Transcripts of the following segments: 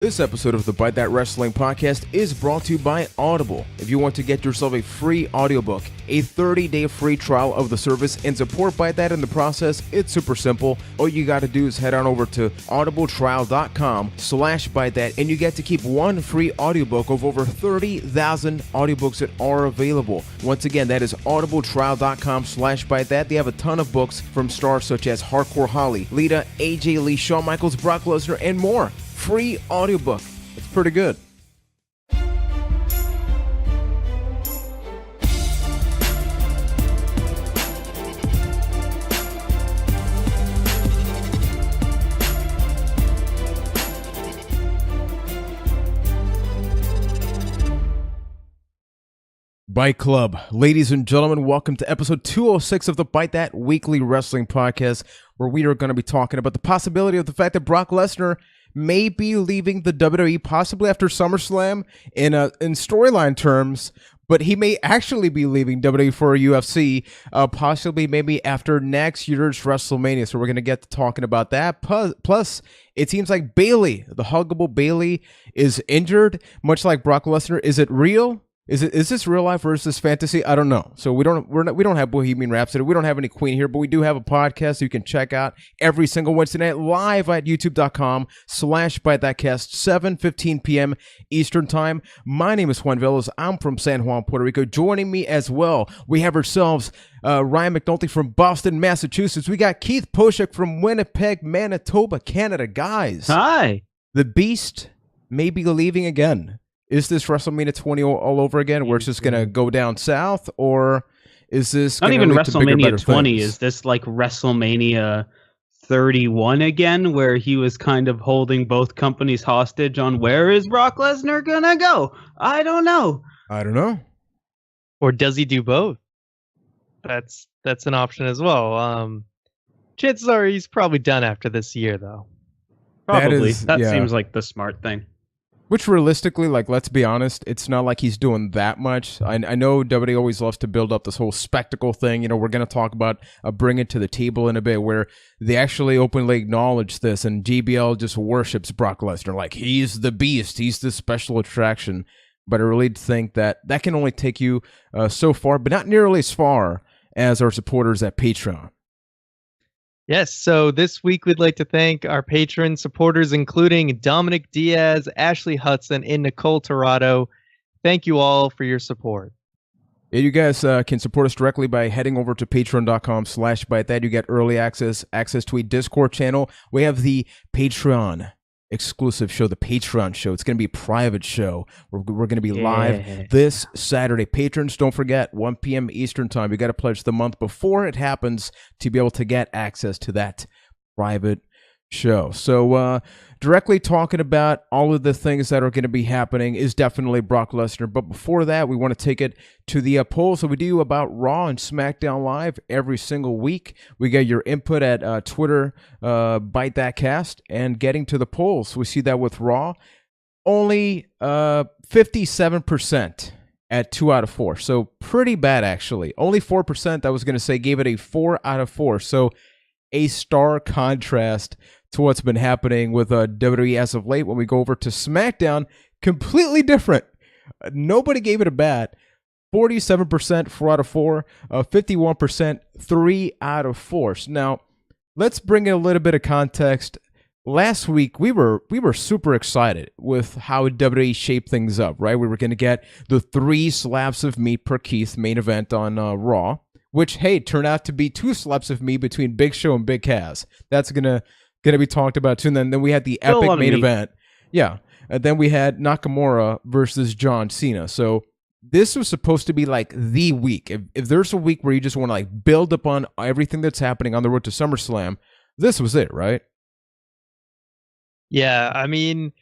This episode of the Byte That Wrestling podcast is brought to you by Audible. If you want to get yourself a free audiobook, a 30-day free trial of the service, and support Byte That in the process, it's super simple. All you got to do is head on over to audibletrial.com/bytethat, and you get to keep one free audiobook of over 30,000 audiobooks that are available. Once again, that is audibletrial.com/bytethat. They have a ton of books from stars such as Hardcore Holly, Lita, AJ Lee, Shawn Michaels, Brock Lesnar, and more. Free audiobook. It's pretty good. Byte Club. Ladies and gentlemen, welcome to episode 206 of the Byte That Weekly Wrestling Podcast, where we are going to be talking about the possibility of the fact that Brock Lesnar may be leaving the WWE possibly after SummerSlam in storyline terms, but he may actually be leaving WWE for UFC, possibly maybe after next year's WrestleMania. So we're going to get to talking about that. Plus, it seems like Bayley, the huggable Bayley, is injured, much like Brock Lesnar. Is it real? Is this real life or is this fantasy? I don't know. So we don't have Bohemian Rhapsody. We don't have any Queen here, but we do have a podcast you can check out every single Wednesday night live at youtube.com/bytethatcast, 7:15 p.m. Eastern time. My name is Juan Velas. I'm from San Juan, Puerto Rico. Joining me as well, we have ourselves Ryan McNulty from Boston, Massachusetts. We got Keith Poshak from Winnipeg, Manitoba, Canada. Guys, hi. The Beast may be leaving again. Is this WrestleMania 20 all over again, where it's just going to go down south, or is this not even WrestleMania 20? Things? Is this like WrestleMania 31 again, where he was kind of holding both companies hostage on where is Brock Lesnar going to go? I don't know. Or does he do both? That's an option as well. Chances are he's probably done after this year, though. Probably. That seems like the smart thing. Which realistically, like, let's be honest, it's not like he's doing that much. I know WWE always loves to build up this whole spectacle thing. You know, we're going to talk about Bring It to the Table in a bit, where they actually openly acknowledge this, and JBL just worships Brock Lesnar. Like, he's the Beast. He's the special attraction. But I really think that can only take you so far, but not nearly as far as our supporters at Patron. Yes, so this week we'd like to thank our Patron supporters, including Dominic Diaz, Ashley Hudson, and Nicole Torado. Thank you all for your support. Yeah, you guys can support us directly by heading over to patreon.com/bytethat. You get early access to a Discord channel. We have the Patreon exclusive show, the Patron show. It's going to be a private show. We're going to be live this Saturday. Patrons, don't forget, 1 p.m. Eastern time. You got to pledge the month before it happens to be able to get access to that private show. So directly talking about all of the things that are going to be happening is definitely Brock Lesnar. But before that, we want to take it to the polls that we do about Raw and Smackdown Live every single week. We get your input at Twitter, Byte That Cast, and getting to the polls. We see that with Raw, only 57% at 2 out of 4. So pretty bad, actually. Only 4%, I was going to say, gave it a 4 out of 4. So a stark contrast to what's been happening with WWE as of late. When we go over to SmackDown, completely different. Nobody gave it a bad. 47%, 4 out of 4. 51%, 3 out of 4. So now, let's bring in a little bit of context. Last week, we were super excited with how WWE shaped things up, right? We were going to get the 3 slabs of meat per Keith main event on Raw, which, hey, turned out to be 2 slabs of meat between Big Show and Big Cass. That's gonna be talked about too. And then we had the epic main event. Yeah. And then we had Nakamura versus John Cena. So this was supposed to be like the week. If there's a week where you just want to like build upon everything that's happening on the road to SummerSlam, this was it, right? Yeah, I mean,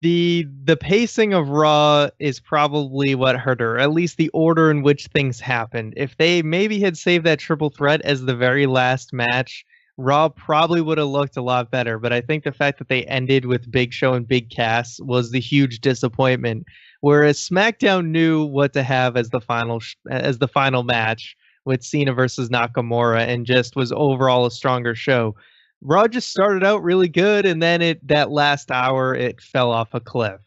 the pacing of Raw is probably what hurt her, at least the order in which things happened. If they maybe had saved that triple threat as the very last match, Raw probably would have looked a lot better. But I think the fact that they ended with Big Show and Big Cass was the huge disappointment. Whereas SmackDown knew what to have as the final match with Cena versus Nakamura, and just was overall a stronger show. Raw just started out really good, and then that last hour it fell off a cliff.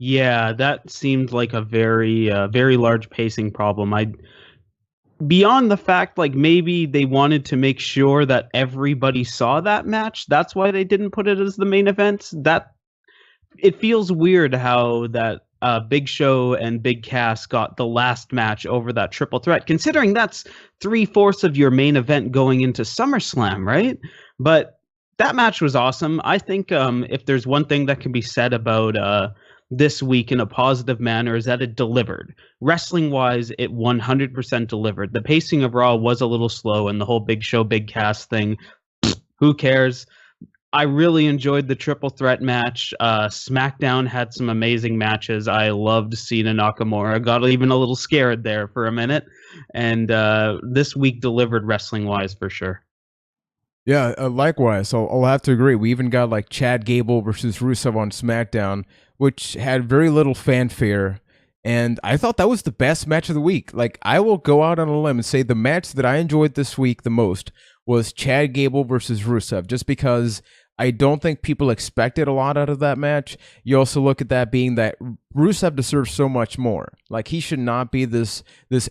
Yeah, that seemed like a very large pacing problem. Beyond the fact, like, maybe they wanted to make sure that everybody saw that match. That's why they didn't put it as the main event. That it feels weird how that Big Show and Big Cass got the last match over that triple threat, considering that's 3/4 of your main event going into SummerSlam, right? But that match was awesome. I think if there's one thing that can be said about this week in a positive manner is that it delivered. Wrestling-wise, it 100% delivered. The pacing of Raw was a little slow, and the whole Big Show, Big Cass thing, who cares? I really enjoyed the triple threat match. Smackdown had some amazing matches. I loved Cena Nakamura. Got even a little scared there for a minute. And this week delivered wrestling-wise for sure. Yeah, likewise. I'll have to agree. We even got like Chad Gable versus Rusev on SmackDown, which had very little fanfare. And I thought that was the best match of the week. Like, I will go out on a limb and say the match that I enjoyed this week the most was Chad Gable versus Rusev, just because I don't think people expected a lot out of that match. You also look at that being that Rusev deserves so much more. Like, he should not be this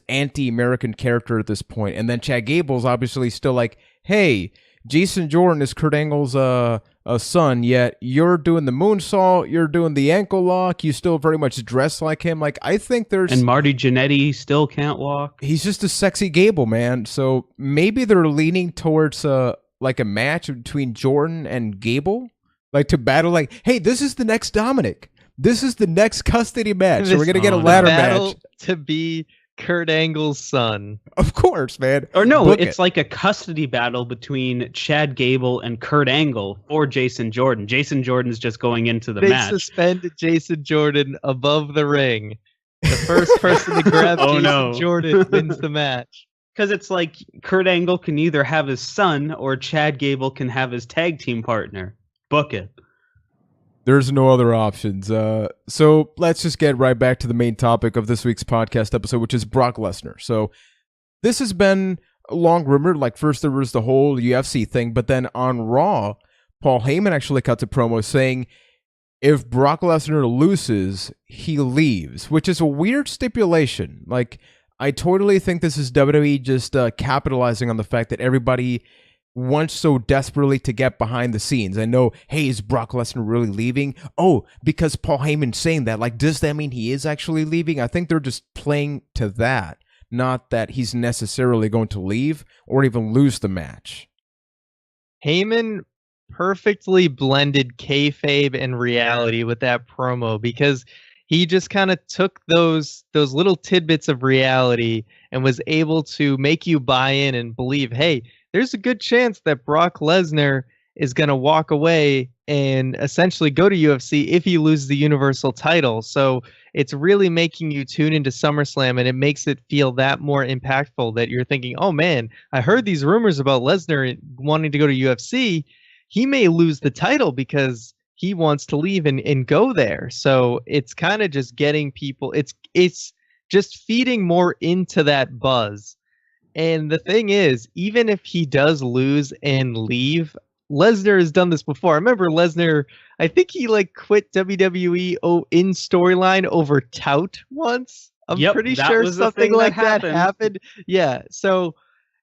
anti-American character at this point. And then Chad Gable's obviously still like, hey, Jason Jordan is Kurt Angle's son, yet you're doing the moonsault, you're doing the ankle lock, you still very much dress like him. Like, I think there's... And Marty Jannetty still can't walk. He's just a sexy Gable, man. So maybe they're leaning towards like a match between Jordan and Gable, like to battle. Like, hey, this is the next Dominic. This is the next custody match. So we're gonna get a ladder match to be Kurt Angle's son. Of course, man. Or no, it's like a custody battle between Chad Gable and Kurt Angle or Jason Jordan. Jason Jordan's just going into the match. They suspended Jason Jordan above the ring. The first person to grab Jordan wins the match. Because it's like Kurt Angle can either have his son or Chad Gable can have his tag team partner. Book it. There's no other options. So let's just get right back to the main topic of this week's podcast episode, which is Brock Lesnar. So this has been long rumored. Like, first there was the whole UFC thing, but then on Raw, Paul Heyman actually cut a promo saying if Brock Lesnar loses, he leaves, which is a weird stipulation. Like, I totally think this is WWE just capitalizing on the fact that everybody wants so desperately to get behind the scenes. I know, hey, is Brock Lesnar really leaving? Oh, because Paul Heyman's saying that. Like, does that mean he is actually leaving? I think they're just playing to that, not that he's necessarily going to leave or even lose the match. Heyman perfectly blended kayfabe and reality with that promo, because he just kind of took those little tidbits of reality and was able to make you buy in and believe, hey, there's a good chance that Brock Lesnar is going to walk away and essentially go to UFC if he loses the Universal title. So it's really making you tune into SummerSlam, and it makes it feel that more impactful that you're thinking, oh man, I heard these rumors about Lesnar wanting to go to UFC. He may lose the title because he wants to leave and go there. So it's kind of just getting people, it's just feeding more into that buzz. And the thing is, even if he does lose and leave, Lesnar has done this before. I remember Lesnar, I think he like quit WWE in storyline over Tout once. I'm pretty sure something like that happened. Yeah. So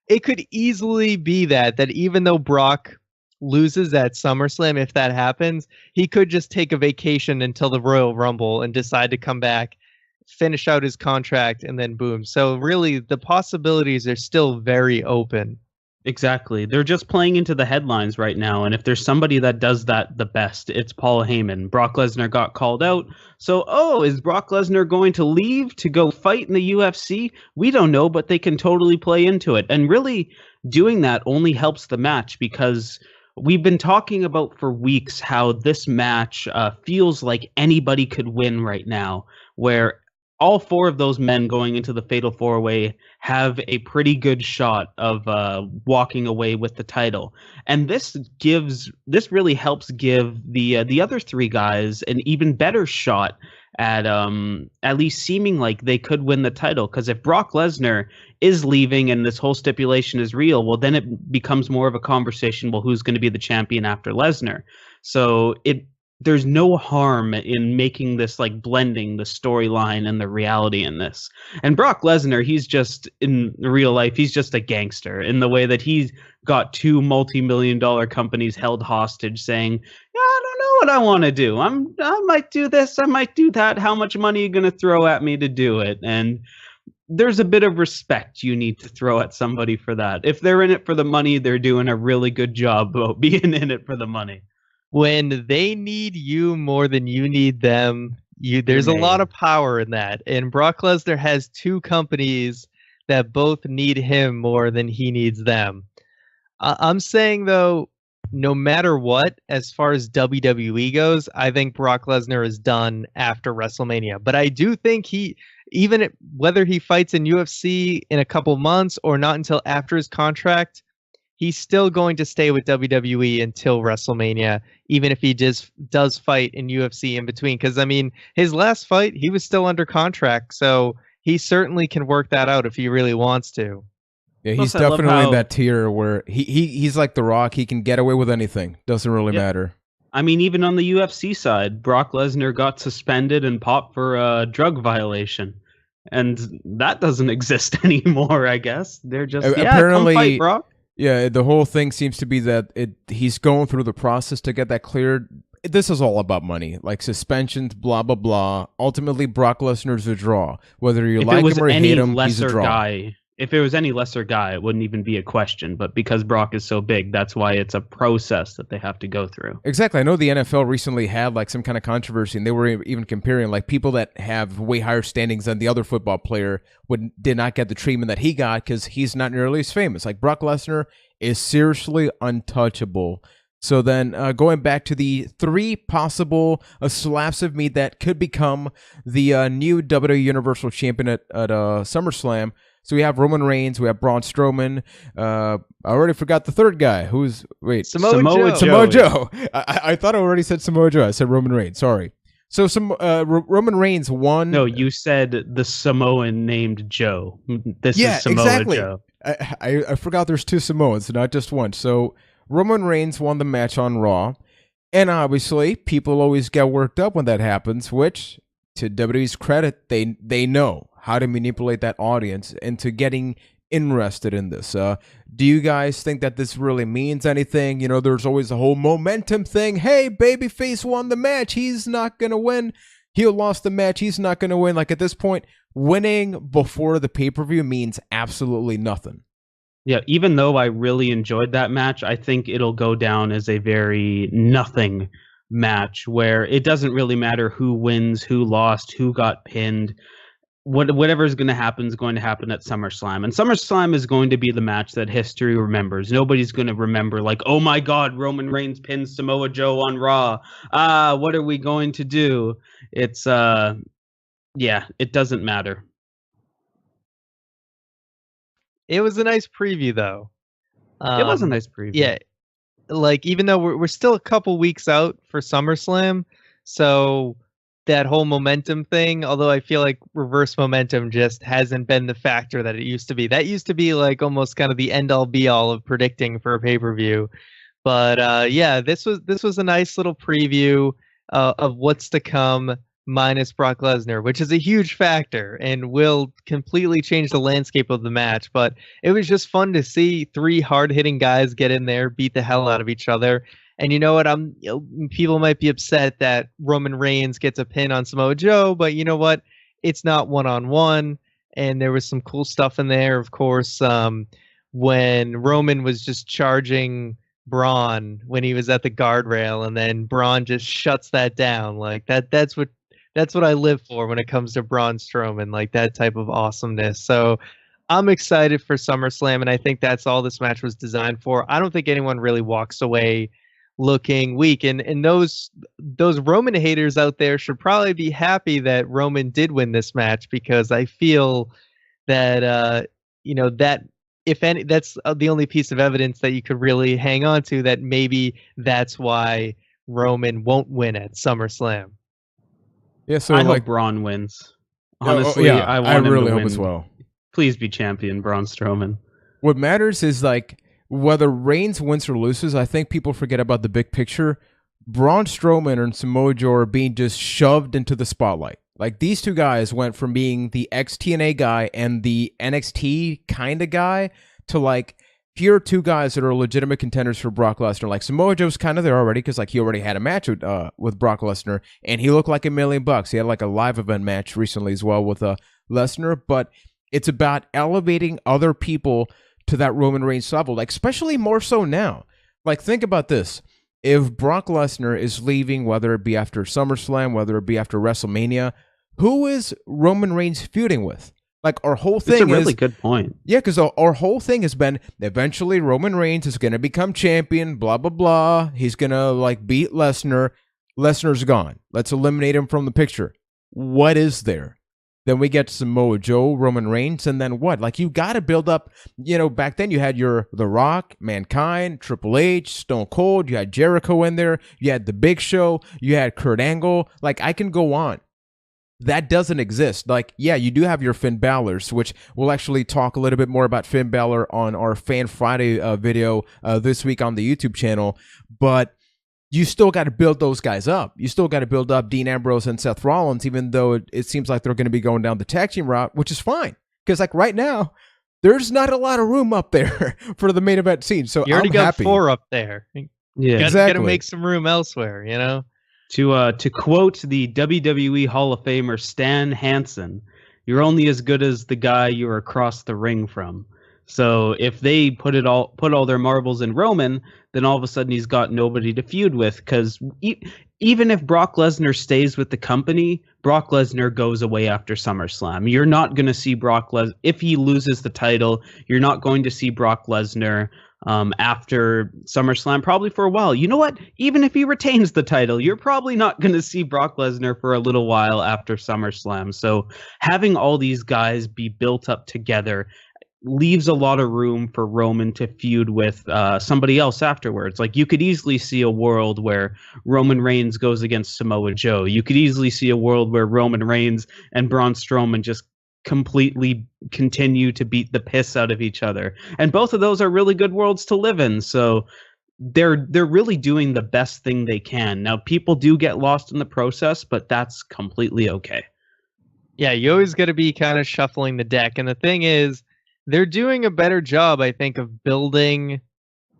it could easily be that even though Brock loses at SummerSlam, if that happens, he could just take a vacation until the Royal Rumble and decide to come back, finish out his contract, and then boom. So really, the possibilities are still very open. Exactly. They're just playing into the headlines right now, and if there's somebody that does that the best, it's Paul Heyman. Brock Lesnar got called out. So, is Brock Lesnar going to leave to go fight in the UFC? We don't know, but they can totally play into it. And really, doing that only helps the match, because we've been talking about for weeks how this match feels like anybody could win right now, where all four of those men going into the Fatal 4-Way have a pretty good shot of walking away with the title. And this really helps give the other three guys an even better shot at least seeming like they could win the title. Because if Brock Lesnar is leaving and this whole stipulation is real, well, then it becomes more of a conversation. Well, who's going to be the champion after Lesnar? So there's no harm in making this, like, blending the storyline and the reality in this. And Brock Lesnar, he's just, in real life, he's just a gangster in the way that he's got 2 multi-million-dollar companies held hostage saying, yeah, I don't know what I want to do. I might do this, I might do that. How much money are you going to throw at me to do it? And there's a bit of respect you need to throw at somebody for that. If they're in it for the money, they're doing a really good job about being in it for the money. When they need you more than you need them, there's a lot of power in that. And Brock Lesnar has 2 companies that both need him more than he needs them. I'm saying, though, no matter what, as far as WWE goes, I think Brock Lesnar is done after WrestleMania. But I do think whether he fights in UFC in a couple months or not until after his contract, he's still going to stay with WWE until WrestleMania, even if he just does fight in UFC in between. Because, I mean, his last fight, he was still under contract, so he certainly can work that out if he really wants to. Yeah, he's definitely in that tier where he's like The Rock. He can get away with anything. Doesn't really matter. I mean, even on the UFC side, Brock Lesnar got suspended and popped for a drug violation. And that doesn't exist anymore, I guess. They're just, apparently, come fight, Brock. Yeah, the whole thing seems to be that he's going through the process to get that cleared. This is all about money, like suspensions, blah, blah, blah. Ultimately, Brock Lesnar's a draw. Whether you like him or hate him, he's a draw. If it was any lesser guy, it wouldn't even be a question. But because Brock is so big, that's why it's a process that they have to go through. Exactly. I know the NFL recently had like some kind of controversy, and they were even comparing like people that have way higher standings than the other football player did not get the treatment that he got because he's not nearly as famous. Like Brock Lesnar is seriously untouchable. So then going back to the 3 possible slaps of meat that could become the new WWE Universal Champion at SummerSlam. So we have Roman Reigns, we have Braun Strowman. I already forgot the third guy. Samoa Joe. I thought I already said Samoa Joe. I said Roman Reigns. Sorry. So Roman Reigns won. No, you said the Samoan named Joe. This is Samoa exactly. Joe. I forgot there's 2 Samoans, not just one. So Roman Reigns won the match on Raw. And obviously, people always get worked up when that happens, which, to WWE's credit, they know how to manipulate that audience into getting interested in this. Do you guys think that this really means anything? You know, there's always a whole momentum thing. Hey, babyface won the match. He's not going to win. Heel lost the match. He's not going to win. Like, at this point, winning before the pay-per-view means absolutely nothing. Yeah, even though I really enjoyed that match, I think it'll go down as a very nothing match where it doesn't really matter who wins, who lost, who got pinned. Whatever is going to happen at SummerSlam. And SummerSlam is going to be the match that history remembers. Nobody's going to remember like, oh my God, Roman Reigns pinned Samoa Joe on Raw. What are we going to do? It's, it doesn't matter. It was a nice preview, though. It was a nice preview. Yeah. Like, even though we're still a couple weeks out for SummerSlam, so that whole momentum thing, although I feel like reverse momentum just hasn't been the factor that it used to be. That used to be like almost kind of the end-all be-all of predicting for a pay-per-view. But this was a nice little preview of what's to come minus Brock Lesnar, which is a huge factor and will completely change the landscape of the match. But it was just fun to see 3 hard-hitting guys get in there, beat the hell out of each other. And you know what? People might be upset that Roman Reigns gets a pin on Samoa Joe, but you know what? It's not one-on-one, and there was some cool stuff in there. Of course, when Roman was just charging Braun when he was at the guardrail, and then Braun just shuts that down. Like that's what I live for when it comes to Braun Strowman, like that type of awesomeness. So I'm excited for SummerSlam, and I think that's all this match was designed for. I don't think anyone really walks away looking weak, and those Roman haters out there should probably be happy that Roman did win this match, because I feel that that if any, that's the only piece of evidence that you could really hang on to, that maybe that's why Roman won't win at SummerSlam. Yeah, so I like hope Braun wins. Honestly, I want him really to hope win. as well. I want really him to hope win. as well. Please be champion, Braun Strowman. What matters is like whether Reigns wins or loses. I think people forget about the big picture. Braun Strowman and Samoa Joe are being just shoved into the spotlight. Like these two guys went from being the ex-TNA guy and the NXT kind of guy to like here are two guys that are legitimate contenders for Brock Lesnar. Like Samoa Joe's kind of there already because like he already had a match with Brock Lesnar and he looked like $1 million. He had like a live event match recently as well with Lesnar, but it's about elevating other people to that Roman Reigns level, like especially more so now. Like think about this. If Brock Lesnar is leaving, whether it be after SummerSlam, whether it be after WrestleMania, who is Roman Reigns feuding with? Like our whole thing is a really good point. Yeah, because our whole thing has been eventually Roman Reigns is going to become champion, blah, blah, blah. He's going to like beat Lesnar. Lesnar's gone. Let's eliminate him from the picture. What is there? Then we get Samoa Joe, Roman Reigns, and then what? Like you got to build up, back then you had The Rock, Mankind, Triple H, Stone Cold, you had Jericho in there, you had The Big Show, you had Kurt Angle. Like I can go on. That doesn't exist. Like, yeah, you do have your Finn Balor's, which we'll actually talk a little bit more about Finn Balor on our Fan Friday video this week on the YouTube channel, but you still got to build those guys up. You still got to build up Dean Ambrose and Seth Rollins, even though it seems like they're going to be going down the tag team route, which is fine. Because like right now, there's not a lot of room up there for the main event scene. So you already I'm got happy. 4 up there. Yeah, exactly. Got to make some room elsewhere, To quote the WWE Hall of Famer Stan Hansen, "You're only as good as the guy you're across the ring from." So if they put all their marbles in Roman, then all of a sudden he's got nobody to feud with. Because even if Brock Lesnar stays with the company, Brock Lesnar goes away after SummerSlam. You're not going to see Brock Lesnar if he loses the title. You're not going to see Brock Lesnar after SummerSlam probably for a while. You know what? Even if he retains the title, you're probably not going to see Brock Lesnar for a little while after SummerSlam. So having all these guys be built up together leaves a lot of room for Roman to feud with somebody else afterwards. Like you could easily see a world where Roman Reigns goes against Samoa Joe. You could easily see a world where Roman Reigns and Braun Strowman just completely continue to beat the piss out of each other. And both of those are really good worlds to live in. So they're really doing the best thing they can. Now people do get lost in the process, but that's completely okay. Yeah, you always got to be kind of shuffling the deck. And the thing is, they're doing a better job, I think, of building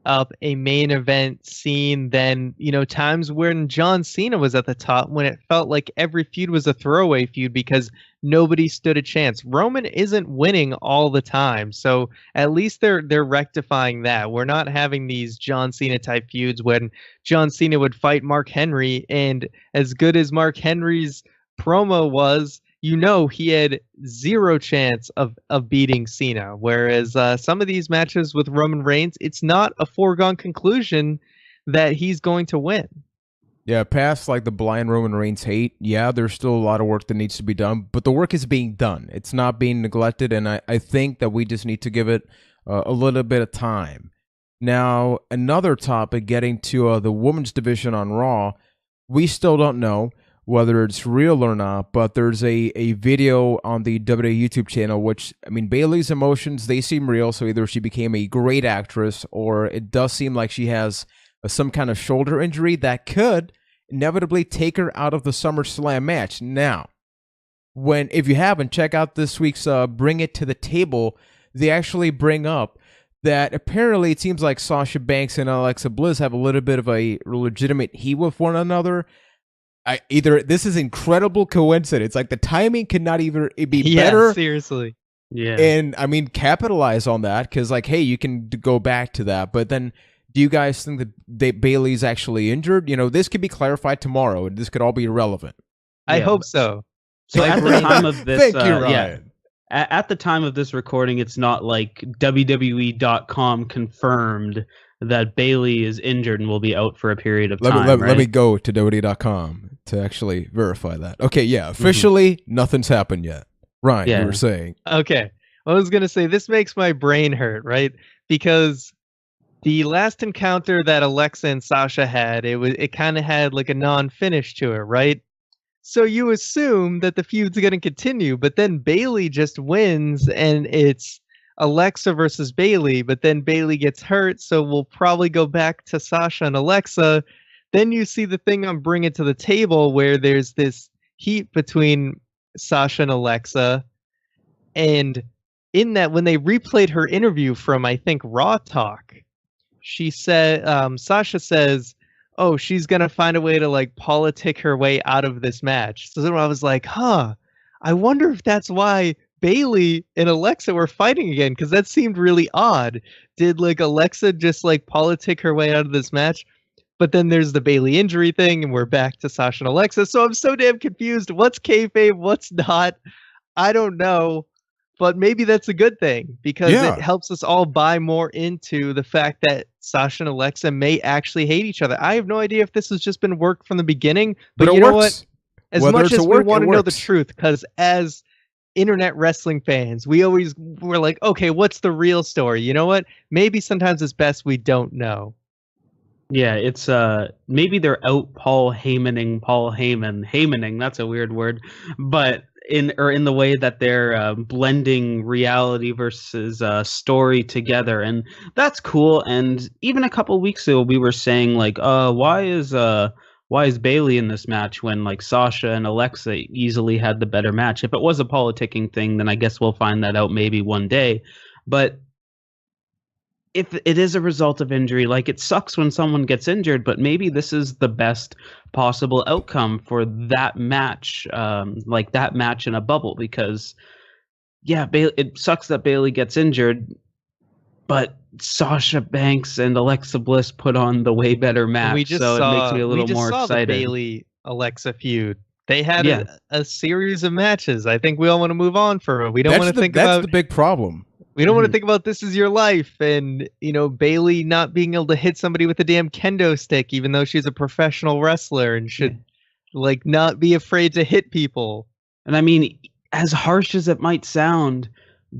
up a main event scene than, times when John Cena was at the top, when it felt like every feud was a throwaway feud because nobody stood a chance. Roman isn't winning all the time, so at least they're rectifying that. We're not having these John Cena type feuds when John Cena would fight Mark Henry, and as good as Mark Henry's promo was, he had zero chance of beating Cena. Whereas some of these matches with Roman Reigns, it's not a foregone conclusion that he's going to win. Yeah, past like the blind Roman Reigns hate, yeah, there's still a lot of work that needs to be done, but the work is being done. It's not being neglected, and I think that we just need to give it a little bit of time. Now, another topic, getting to the women's division on Raw, we still don't know whether it's real or not, but there's a video on the WWE YouTube channel, which, Bayley's emotions, they seem real, so either she became a great actress, or it does seem like she has some kind of shoulder injury that could inevitably take her out of the SummerSlam match. Now, if you haven't, check out this week's Bring It to the Table. They actually bring up that apparently it seems like Sasha Banks and Alexa Bliss have a little bit of a legitimate heat with one another. This is incredible coincidence. Like the timing cannot even be better. Seriously. Yeah. And capitalize on that because hey, you can go back to that. But then do you guys think that Bayley's actually injured? This could be clarified tomorrow and this could all be irrelevant. I hope so. So at the time of this, thank you, Ryan. At the time of this recording, it's not like WWE.com confirmed that Bayley is injured and will be out for a period of time. Let me go to WWE.com to actually verify that. Okay, yeah, officially nothing's happened yet. Ryan, you were saying. Okay, I was going to say, this makes my brain hurt, right? Because the last encounter that Alexa and Sasha had, it kind of had like a non-finish to it, right? So you assume that the feud's going to continue, but then Bayley just wins and it's Alexa versus Bayley, but then Bayley gets hurt, so we'll probably go back to Sasha and Alexa. Then you see the thing on Bring It to the Table where there's this heat between Sasha and Alexa. And in that, when they replayed her interview from, I think, Raw Talk, she said, Sasha says, oh, she's going to find a way to like politic her way out of this match. So then I was like, I wonder if that's why Bayley and Alexa were fighting again, because that seemed really odd. Did like Alexa just like politic her way out of this match? But then there's the Bayley injury thing, and we're back to Sasha and Alexa. So I'm so damn confused. What's kayfabe? What's not? I don't know. But maybe that's a good thing, because it helps us all buy more into the fact that Sasha and Alexa may actually hate each other. I have no idea if this has just been worked from the beginning, but you know what? As much as we want to know the truth, because as internet wrestling fans, we're like, okay, what's the real story? You know what? Maybe sometimes it's best we don't know. Yeah, it's maybe they're out Paul Heymaning, that's a weird word, but in the way that they're blending reality versus story together, and that's cool. And even a couple weeks ago we were saying like, why is Bayley in this match when like Sasha and Alexa easily had the better match? If it was a politicking thing, then I guess we'll find that out maybe one day. But if it is a result of injury, like, it sucks when someone gets injured, but maybe this is the best possible outcome for that match, like that match in a bubble, because it sucks that Bayley gets injured, but Sasha Banks and Alexa Bliss put on the way better match, it makes me a little more excited. The Bayley Alexa feud. They had a series of matches. I think we all want to move on for it. We don't want to think about... That's the big problem. We don't want to think about This Is Your Life and, Bayley not being able to hit somebody with a damn kendo stick, even though she's a professional wrestler and should, not be afraid to hit people. And I mean, as harsh as it might sound,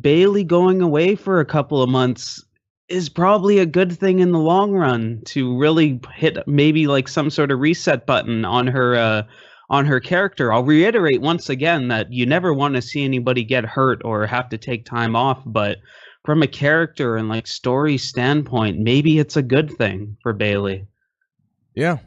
Bayley going away for a couple of months is probably a good thing in the long run, to really hit maybe like some sort of reset button on her character. I'll reiterate once again that you never want to see anybody get hurt or have to take time off, but from a character and like story standpoint, maybe it's a good thing for Bayley. Yeah.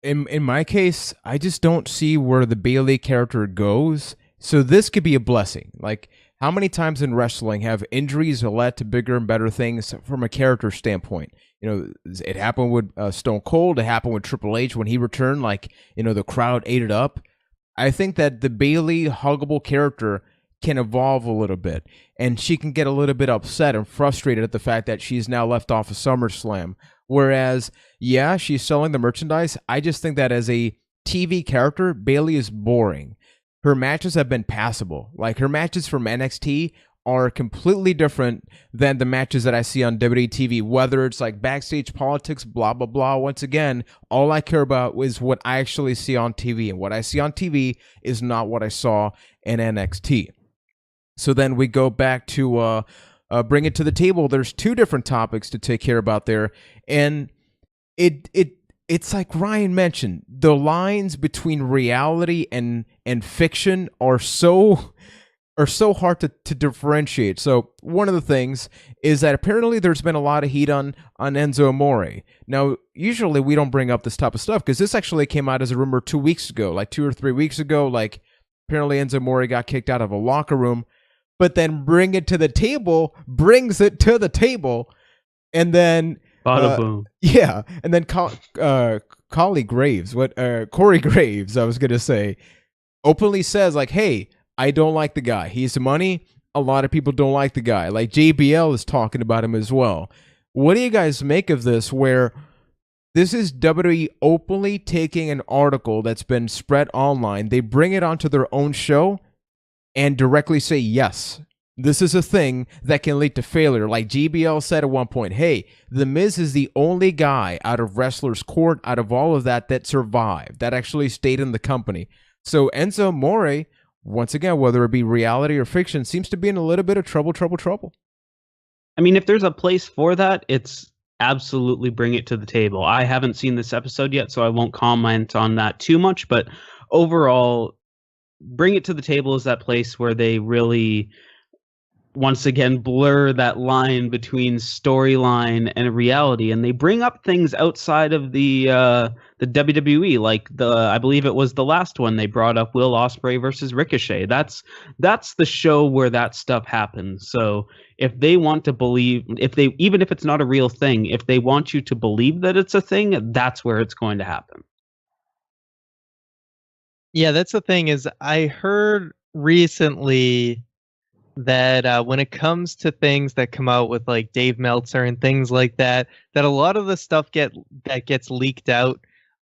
In my case, I just don't see where the Bayley character goes. So this could be a blessing. Like, how many times in wrestling have injuries led to bigger and better things from a character standpoint? It happened with Stone Cold. It happened with Triple H when he returned. The crowd ate it up. I think that the Bayley huggable character can evolve a little bit, and she can get a little bit upset and frustrated at the fact that she's now left off of SummerSlam. Whereas, she's selling the merchandise. I just think that as a TV character, Bayley is boring. Her matches have been passable. Like, her matches from NXT are completely different than the matches that I see on WWE TV, whether it's like backstage politics, blah, blah, blah. Once again, all I care about is what I actually see on TV, and what I see on TV is not what I saw in NXT. So then we go back to Bring It to the Table. There's two different topics to take care about there, and it's like Ryan mentioned, the lines between reality and fiction are so hard to differentiate. So one of the things is that apparently there's been a lot of heat on Enzo Amore. Now, usually we don't bring up this type of stuff because this actually came out as a rumor 2 weeks ago, like 2 or 3 weeks ago. Like, apparently Enzo Amore got kicked out of a locker room, but then Bring It to the Table brings it to the table, and then bada boom. Yeah, and then Corey Graves, I was gonna say, openly says like, "Hey, I don't like the guy. He's money. A lot of people don't like the guy." Like, JBL is talking about him as well. What do you guys make of this, where this is WWE openly taking an article that's been spread online, they bring it onto their own show and directly say, yes, this is a thing that can lead to failure. Like JBL said at one point, hey, The Miz is the only guy out of Wrestler's Court, out of all of that survived, that actually stayed in the company. So Enzo Amore, once again, whether it be reality or fiction, seems to be in a little bit of trouble. I mean, if there's a place for that, it's absolutely Bring It to the Table. I haven't seen this episode yet, so I won't comment on that too much, but overall, Bring It to the Table is that place where they really, once again, blur that line between storyline and reality, and they bring up things outside of the WWE, like I believe it was the last one they brought up, Will Ospreay versus Ricochet. That's the show where that stuff happens. So if they want to believe, even if it's not a real thing, if they want you to believe that it's a thing, that's where it's going to happen. Yeah, that's the thing. Is I heard recently that when it comes to things that come out with like Dave Meltzer and things like that, that a lot of the stuff that gets leaked out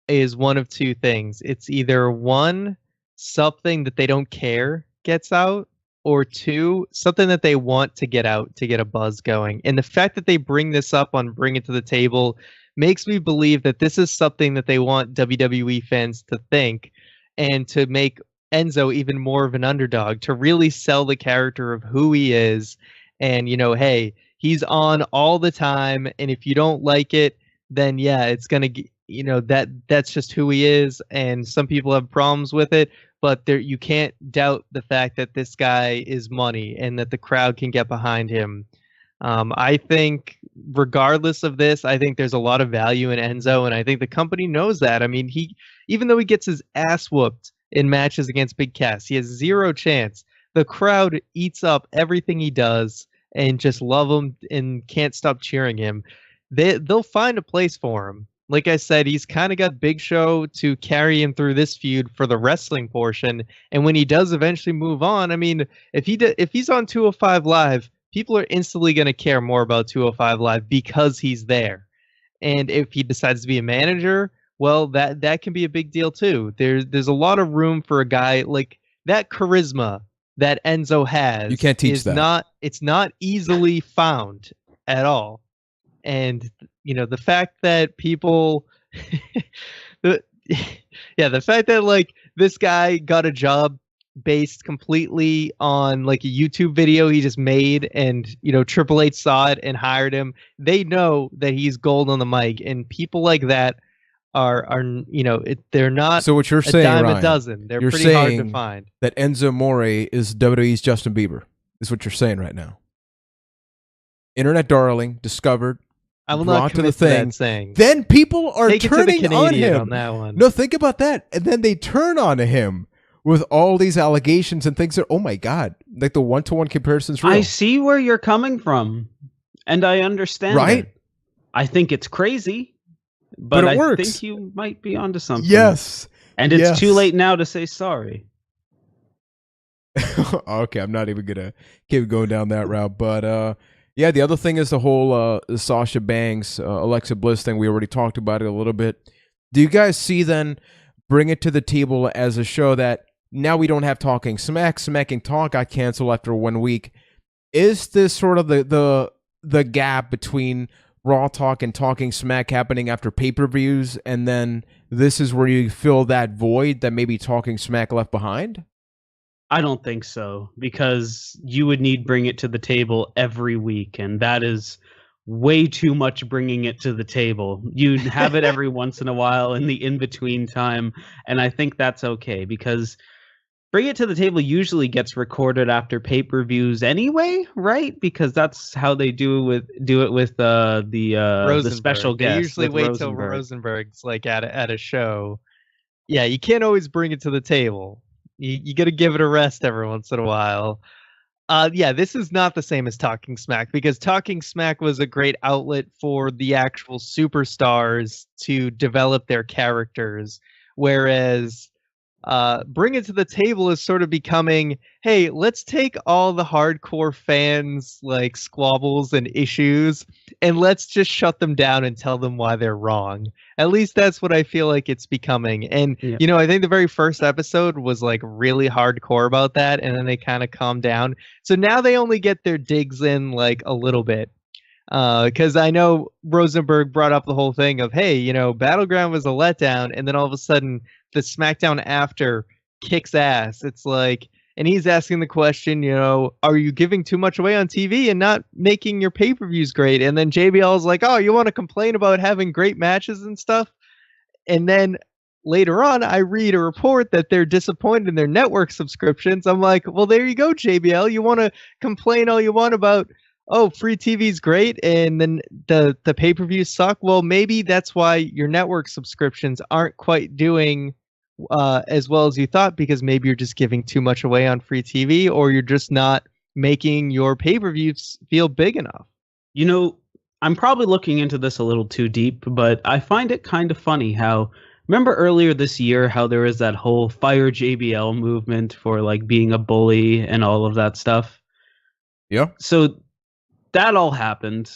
is one of two things. It's either one, something that they don't care gets out, or two, something that they want to get out to get a buzz going. And the fact that they bring this up on Bring It to the Table makes me believe that this is something that they want WWE fans to think, and to make Enzo even more of an underdog, to really sell the character of who he is. And, hey, he's on all the time, and if you don't like it, then yeah, it's gonna that's just who he is, and some people have problems with it, but you can't doubt the fact that this guy is money and that the crowd can get behind him. I think regardless of this, I think there's a lot of value in Enzo, and I think the company knows that. I mean, even though he gets his ass whooped in matches against Big Cass, he has zero chance. The crowd eats up everything he does and just love him and can't stop cheering him. They'll find a place for him. Like I said, he's kind of got Big Show to carry him through this feud for the wrestling portion. And when he does eventually move on, I mean, if he's on 205 Live, people are instantly going to care more about 205 Live because he's there. And if he decides to be a manager, well, that can be a big deal too. There's a lot of room for a guy like that. Charisma that Enzo has, you can't teach that. It's not easily found at all. And the fact that people, the fact that like this guy got a job based completely on like a YouTube video he just made, and Triple H saw it and hired him. They know that he's gold on the mic, and people like that are they're not. So what you're saying, a dime Ryan, a dozen. They're you're pretty hard saying to find. that Enzo More is WWE's Justin Bieber, is what you're saying right now. Internet darling, discovered. I will not commit to that saying. Then people are Take turning it to the Canadian on him. That one. No, think about that. And then they turn on him with all these allegations and things that, oh my God, like the one-to-one comparisons. I see where you're coming from, and I understand. Right? It. I think it's crazy, but it works. I think you might be onto something. Yes. And it's too late now to say sorry. Okay, I'm not even gonna keep going down that route, but yeah, the other thing is the whole Sasha Banks, Alexa Bliss thing. We already talked about it a little bit. Do you guys see then Bring It to the Table as a show that now we don't have Talking Smack? Smacking Talk got canceled after 1 week. Is this sort of the gap between Raw Talk and Talking Smack happening after pay-per-views, and then this is where you fill that void that maybe Talking Smack left behind? I don't think so, because you would need Bring It to the Table every week, and that is way too much bringing it to the table. You'd have it every once in a while in the in-between time, and I think that's okay, because Bring It to the Table usually gets recorded after pay-per-views anyway, right? Because that's how they do it with the special guests. They usually wait till Rosenberg's like at a show. Yeah, you can't always bring it to the table. You got to give it a rest every once in a while. Yeah, this is not the same as Talking Smack, because Talking Smack was a great outlet for the actual superstars to develop their characters, whereas Bring It to the Table is sort of becoming, hey, let's take all the hardcore fans like squabbles and issues and let's just shut them down and tell them why they're wrong. At least that's what I feel like it's becoming. And I think the very first episode was like really hardcore about that, and then they kind of calmed down. So now they only get their digs in like a little bit. Because I know Rosenberg brought up the whole thing of, hey, Battleground was a letdown, and then all of a sudden the SmackDown after kicks ass. It's like, and he's asking the question, are you giving too much away on TV and not making your pay-per-views great? And then JBL is like, oh, you want to complain about having great matches and stuff? And then later on, I read a report that they're disappointed in their network subscriptions. I'm like, well, there you go, JBL. You want to complain all you want about, oh, free TV's great, and then the pay-per-views suck. Well, maybe that's why your network subscriptions aren't quite doing as well as you thought, because maybe you're just giving too much away on free TV, or you're just not making your pay-per-views feel big enough. You know, I'm probably looking into this a little too deep, but I find it kind of funny how, remember earlier this year how there was that whole fire JBL movement for like being a bully and all of that stuff? Yeah. So that all happened,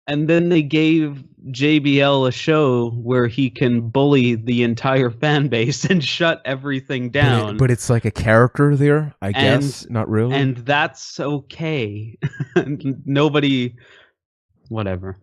and then they gave JBL a show where he can bully the entire fan base and shut everything down. But it's like a character there, I guess. Not really. And that's okay. Nobody... Whatever.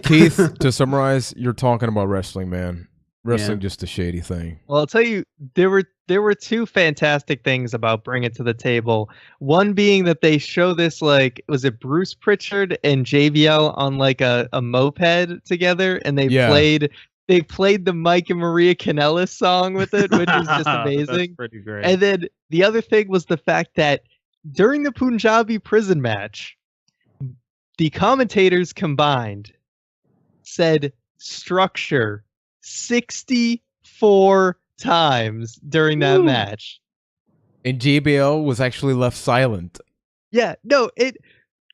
Keith, to summarize, you're talking about wrestling, man. Wrestling, just a shady thing. Well, I'll tell you, there were two fantastic things about Bring It to the Table. One being that they show this, like, was it Bruce Pritchard and JBL on like a moped together, and they played the Mike and Maria Kanellis song with it, which is just amazing. That's pretty great. And then the other thing was the fact that during the Punjabi prison match, the commentators combined said structure 64 times during that match. And JBL was actually left silent. Yeah, no,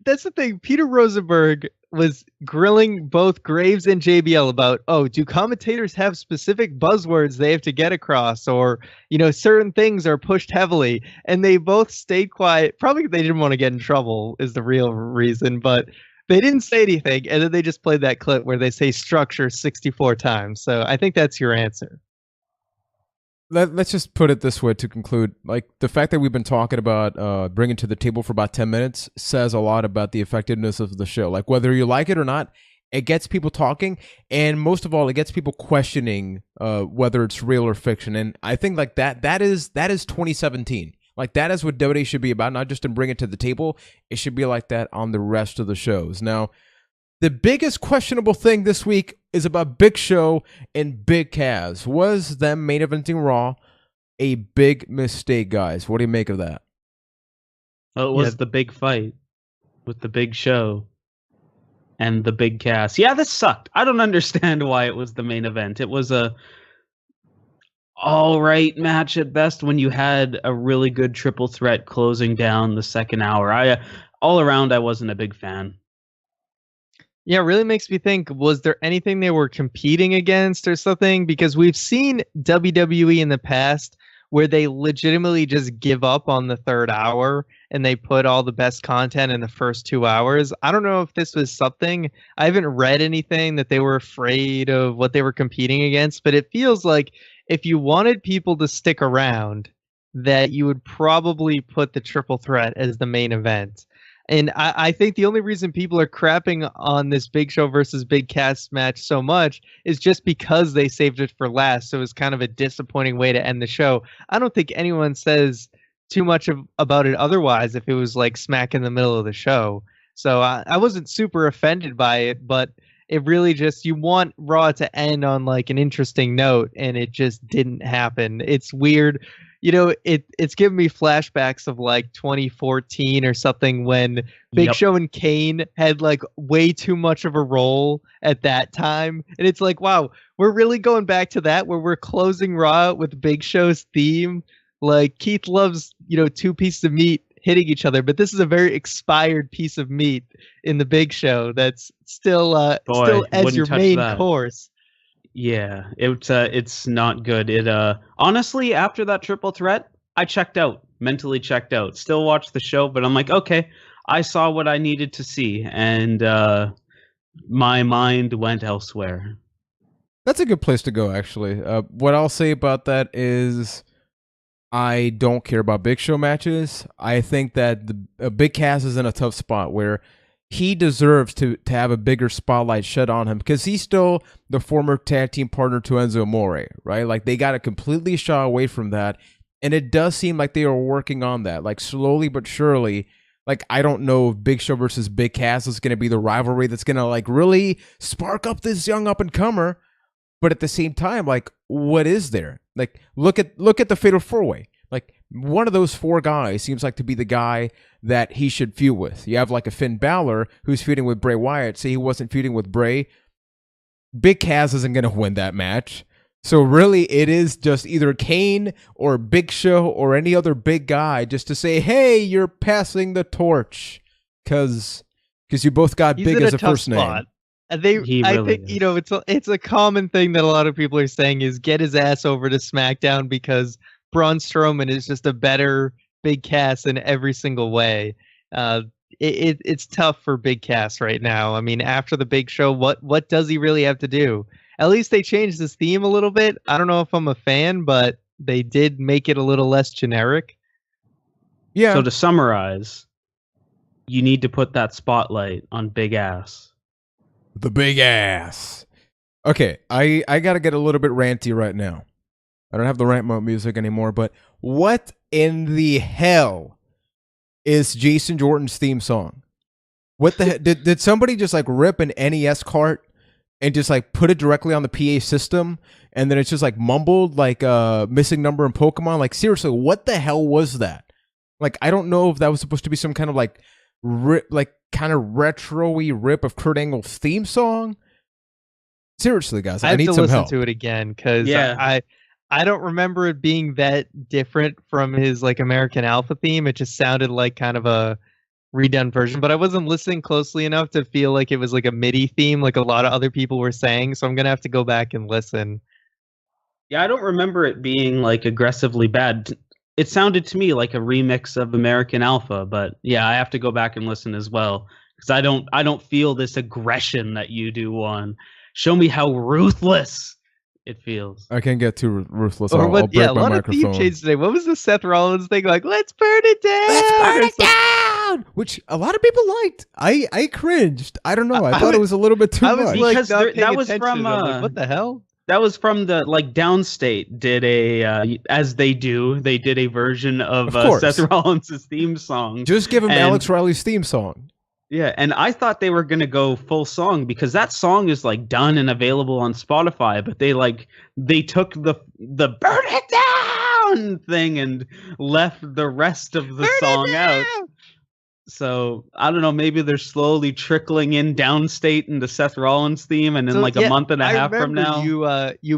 that's the thing. Peter Rosenberg was grilling both Graves and JBL about, oh, do commentators have specific buzzwords they have to get across, or, you know, certain things are pushed heavily, and they both stayed quiet. Probably they didn't want to get in trouble is the real reason, but they didn't say anything, and then they just played that clip where they say structure 64 times. So I think that's your answer. Let's just put it this way to conclude. Like, the fact that we've been talking about bringing to the table for about 10 minutes says a lot about the effectiveness of the show. Like, whether you like it or not, it gets people talking, and most of all, it gets people questioning whether it's real or fiction. And I think like that is 2017. Like, that is what WWE should be about, not just to bring it to the table. It should be like that on the rest of the shows. Now, the biggest questionable thing this week is about Big Show and Big Cass. Was them main eventing Raw a big mistake, guys? What do you make of that? Well, it was the big fight with the Big Show and the Big Cass. Yeah, this sucked. I don't understand why it was the main event. It was a all right match at best when you had a really good triple threat closing down the second hour. All around, I wasn't a big fan. Yeah, it really makes me think, was there anything they were competing against or something? Because we've seen WWE in the past where they legitimately just give up on the third hour and they put all the best content in the first 2 hours. I don't know if this was something. I haven't read anything that they were afraid of what they were competing against, but it feels like if you wanted people to stick around, that you would probably put the triple threat as the main event. And I think the only reason people are crapping on this Big Show versus Big Cass match so much is just because they saved it for last. So it was kind of a disappointing way to end the show. I don't think anyone says too much about it otherwise if it was like smack in the middle of the show. So I wasn't super offended by it, but it really just, you want Raw to end on like an interesting note, and it just didn't happen. It's weird. You know, it's giving me flashbacks of like 2014 or something when Big Show and Kane had like way too much of a role at that time. And it's like, wow, we're really going back to that where we're closing Raw with Big Show's theme. Like, Keith loves, you know, two pieces of meat hitting each other, but this is a very expired piece of meat in the Big Show that's still as your main course. Yeah, it's not good. It honestly, after that triple threat, I checked out, mentally checked out. Still watched the show, but I'm like, okay, I saw what I needed to see, and my mind went elsewhere. That's a good place to go, actually. What I'll say about that is I don't care about Big Show matches. I think that the Big Cass is in a tough spot where he deserves to have a bigger spotlight shed on him because he's still the former tag team partner to Enzo Amore, right? Like, they got to completely shy away from that. And it does seem like they are working on that, like slowly but surely. Like, I don't know if Big Show versus Big Cass is going to be the rivalry that's going to like really spark up this young up and comer. But at the same time, like, what is there? Like, look at the Fatal 4-Way. Like, one of those 4 guys seems like to be the guy that he should feud with. You have like a Finn Balor who's feuding with Bray Wyatt. Say he wasn't feuding with Bray. Big Cass isn't going to win that match. So really, it is just either Kane or Big Show or any other big guy just to say, hey, you're passing the torch. Because you both got He's big in as a tough first spot. name. I think is. you know it's a common thing that a lot of people are saying is get his ass over to SmackDown because Braun Strowman is just a better Big Cass in every single way. It's tough for Big Cass right now. I mean, after the Big Show, what does he really have to do? At least they changed his theme a little bit. I don't know if I'm a fan, but they did make it a little less generic. Yeah. So to summarize, you need to put that spotlight on Big Ass. The big ass. Okay, I got to get a little bit ranty right now. I don't have the rant mode music anymore, but what in the hell is Jason Jordan's theme song? What the did somebody just like rip an NES cart and just like put it directly on the PA system and then it's just like mumbled like a missing number in Pokemon? Like seriously, what the hell was that? Like I don't know if that was supposed to be some kind of like kind of retro-y rip of Kurt Angle's theme song. Seriously, guys, I need some help. I have to listen to it again because I don't remember it being that different from his like American Alpha theme. It just sounded like kind of a redone version, but I wasn't listening closely enough to feel like it was like a MIDI theme like a lot of other people were saying, so I'm going to have to go back and listen. Yeah, I don't remember it being like aggressively bad. It sounded to me like a remix of American Alpha, but yeah, I have to go back and listen as well because I don't feel this aggression that you do. Juan, show me how ruthless it feels. I can't get too ruthless. Or I'll break a my lot microphone. of theme changes today. What was the Seth Rollins thing like? Let's burn it down. Let's burn it down. Which a lot of people liked. I cringed. I don't know. I thought it was a little bit too much. Like, because that was from what the hell? That was from the like Downstate did a as they did a version of Seth Rollins' theme song. Just give him Alex Riley's theme song. Yeah, and I thought they were gonna go full song because that song is like done and available on Spotify, but they took the burn it down thing and left the rest of the song out. So I don't know, maybe they're slowly trickling in Downstate into Seth Rollins theme, and then a month and a half from now. You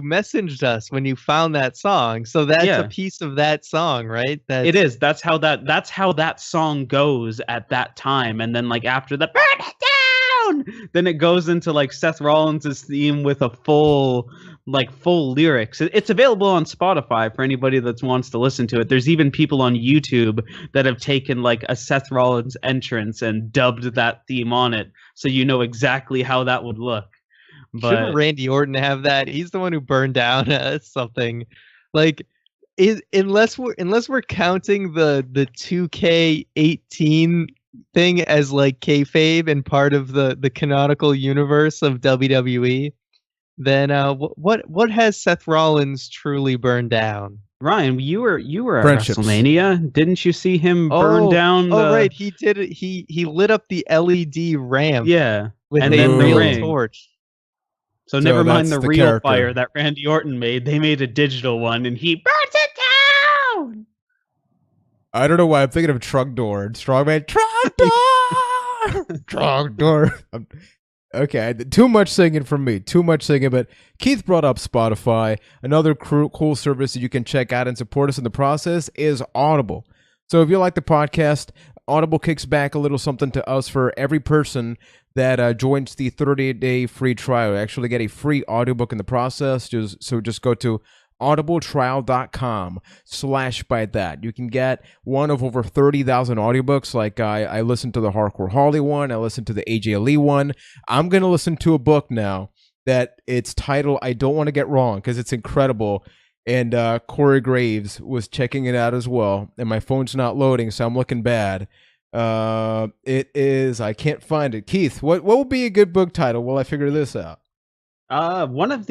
messaged us when you found that song, so that's a piece of that song, right? It is. That's how that song goes at that time, and then like after the burn it down, then it goes into like Seth Rollins' theme with a full lyrics. It's available on Spotify for anybody that wants to listen to it. There's even people on YouTube that have taken like a Seth Rollins entrance and dubbed that theme on it, so you know exactly how that would look. But shouldn't Randy Orton have that? He's the one who burned down something. Like, unless we're counting the 2K18 thing as like kayfabe and part of the canonical universe of WWE. Then what has Seth Rollins truly burned down? Ryan, you were at WrestleMania. Didn't you see him burn down? Right, he did it. He lit up the LED ramp. Yeah, with and a then real torch. So never mind the real character. Fire that Randy Orton made. They made a digital one, and he burnt it down. I don't know why I'm thinking of Trunk Door. Strongman, Trunk Door, Trunk Door. Okay, too much singing from me. Too much singing, but Keith brought up Spotify. Another cool service that you can check out and support us in the process is Audible. So if you like the podcast, Audible kicks back a little something to us for every person that joins the 30-day free trial. You actually get a free audiobook in the process. Just go to audibletrial.com/byte. You can get one of over 30,000 audiobooks. Like I listened to the Hardcore Holly one. I listened to the AJ Lee one. I'm going to listen to a book now that it's titled I Don't Want to Get Wrong because it's incredible. And Corey Graves was checking it out as well. And my phone's not loading, so I'm looking bad. It is, I can't find it. Keith, what would be a good book title while I figure this out? One of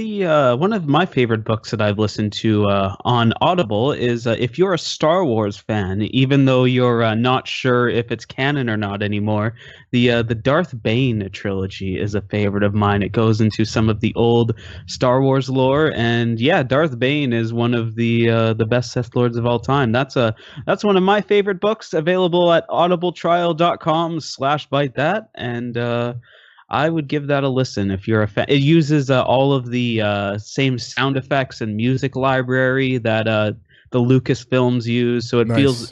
my favorite books that I've listened to on Audible is if you're a Star Wars fan, even though you're not sure if it's canon or not anymore, the Darth Bane trilogy is a favorite of mine. It goes into some of the old Star Wars lore, and yeah, Darth Bane is one of the best Sith Lords of all time. That's one of my favorite books, available at audibletrial.com/byte that, and I would give that a listen if you're a fan. It uses all of the same sound effects and music library that the Lucasfilms use, so it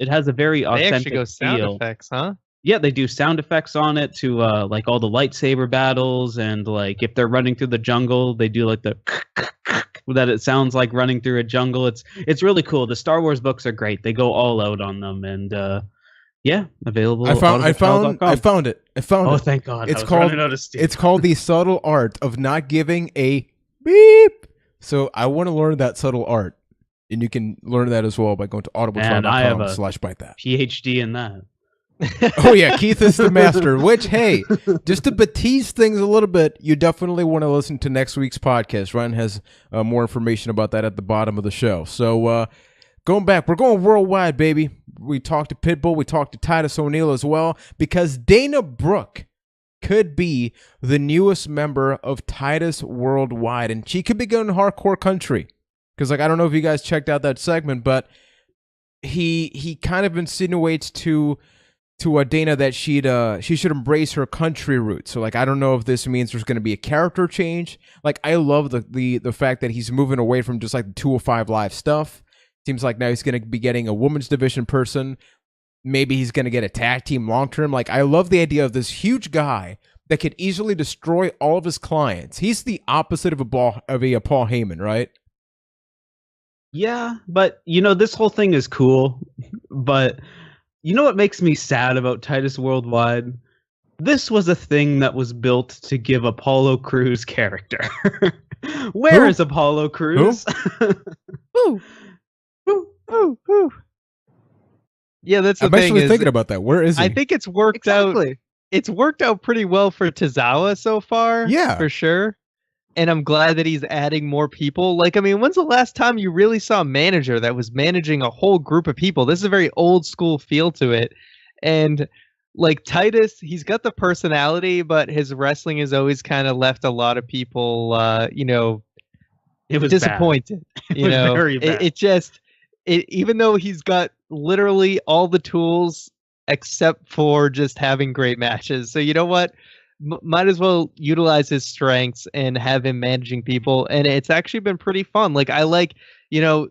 has a very authentic They actually go sound feel. effects, huh? Yeah, they do sound effects on it to like all the lightsaber battles, and like if they're running through the jungle, they do like the that it sounds like running through a jungle. It's really cool. The Star Wars books are great. They go all out on them, and yeah, available. I found it. Oh, thank God! It's called The Subtle Art of Not Giving a Beep. So I want to learn that subtle art, and you can learn that as well by going to audibletrial.com/byte that. PhD in that. Oh yeah, Keith is the master. Which, hey, just to tease things a little bit, you definitely want to listen to next week's podcast. Ryan has more information about that at the bottom of the show. So going back, we're going worldwide, baby. We talked to Pitbull, we talked to Titus O'Neil as well, because Dana Brooke could be the newest member of Titus Worldwide, and she could be going to hardcore country. Because, like, I don't know if you guys checked out that segment, but he kind of insinuates to Dana that she should embrace her country roots. So, like, I don't know if this means there's going to be a character change. Like, I love the fact that he's moving away from just like the 205 Live stuff. Seems like now he's going to be getting a women's division person. Maybe he's going to get a tag team long term. Like, I love the idea of this huge guy that could easily destroy all of his clients. He's the opposite of a Paul Heyman, right? Yeah, but this whole thing is cool. But you know what makes me sad about Titus Worldwide? This was a thing that was built to give Apollo Crews character. Where is Apollo Crews? Who? Ooh. Yeah, that's the I'm thing. Actually thinking about that. Where is he? I think it's worked out. It's worked out pretty well for Tozawa so far. Yeah, for sure. And I'm glad that he's adding more people. Like, I mean, when's the last time you really saw a manager that was managing a whole group of people? This is a very old school feel to it. And like Titus, he's got the personality, but his wrestling has always kind of left a lot of people, it was disappointed. Bad. It was very bad. Even though he's got literally all the tools except for just having great matches. So you know what? Might as well utilize his strengths and have him managing people. And it's actually been pretty fun. Like, I like,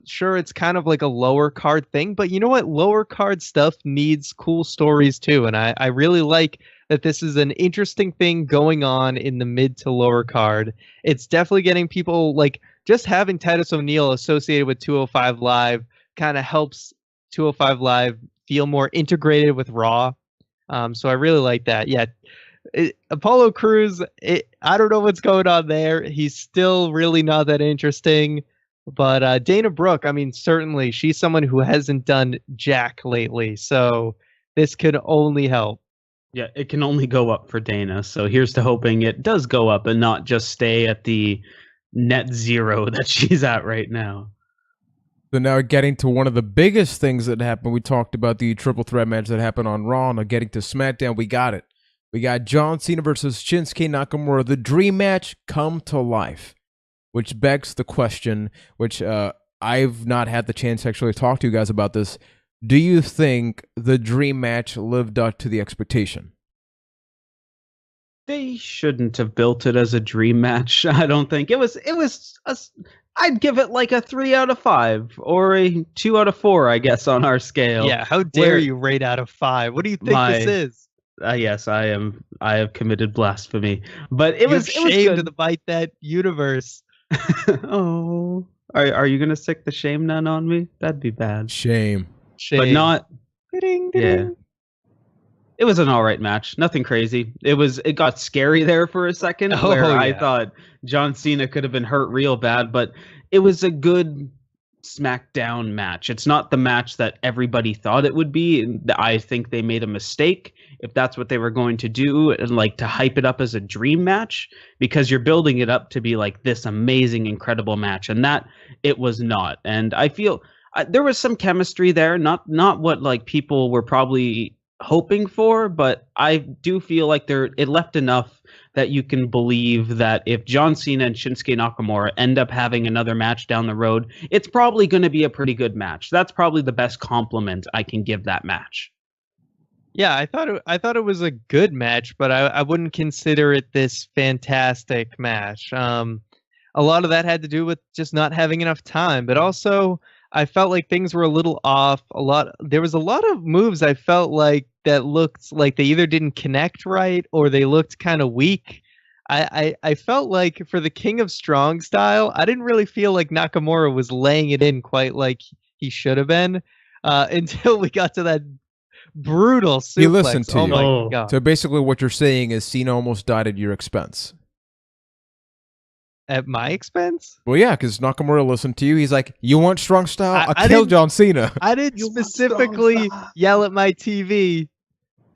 sure, it's kind of like a lower card thing, but you know what? Lower card stuff needs cool stories too. And I really like that this is an interesting thing going on in the mid to lower card. It's definitely getting people, like, just having Titus O'Neil associated with 205 Live kind of helps 205 Live feel more integrated with Raw. So I really like that. Yeah. Apollo Crews, I don't know what's going on there. He's still really not that interesting. But Dana Brooke, I mean, certainly she's someone who hasn't done jack lately. So this could only help. Yeah, it can only go up for Dana. So here's to hoping it does go up and not just stay at the net zero that she's at right now. So now getting to one of the biggest things that happened. We talked about the triple threat match that happened on Raw. Now getting to SmackDown, we got it. We got John Cena versus Shinsuke Nakamura, the dream match come to life, which begs the question, which I've not had the chance to actually talk to you guys about this. Do you think the dream match lived up to the expectation? They shouldn't have built it as a dream match. I don't think it was. I'd give it like a 3 out of 5 or a 2 out of 4, I guess, on our scale. Yeah, how dare you rate out of 5? What do you think this is? Yes, I am. I have committed blasphemy. But it was shame to the Byte that universe. Oh, are you gonna stick the shame nun on me? That'd be bad. Shame. But not. Ding, ding. Yeah. It was an all right match. Nothing crazy. It got scary there for a second where I thought John Cena could have been hurt real bad, but it was a good SmackDown match. It's not the match that everybody thought it would be. I think they made a mistake if that's what they were going to do, and like to hype it up as a dream match, because you're building it up to be like this amazing, incredible match, and that it was not. And I feel there was some chemistry there, not what like people were probably hoping for, but I do feel like it left enough that you can believe that if John Cena and Shinsuke Nakamura end up having another match down the road, it's probably going to be a pretty good match. That's probably the best compliment I can give that match. Yeah, I thought it was a good match, but I wouldn't consider it this fantastic match. A lot of that had to do with just not having enough time, but also I felt like things were a little off. There was a lot of moves I felt like that looked like they either didn't connect right or they looked kind of weak. I felt like for the King of Strong style, I didn't really feel like Nakamura was laying it in quite like he should have been until we got to that brutal suplex. He listened to oh you. My God. So basically what you're saying is Cena almost died at your expense. At my expense? Well, yeah, because Nakamura listened to you. He's like, you want strong style? I I'll kill didn't- John Cena. I didn't specifically yell at my TV.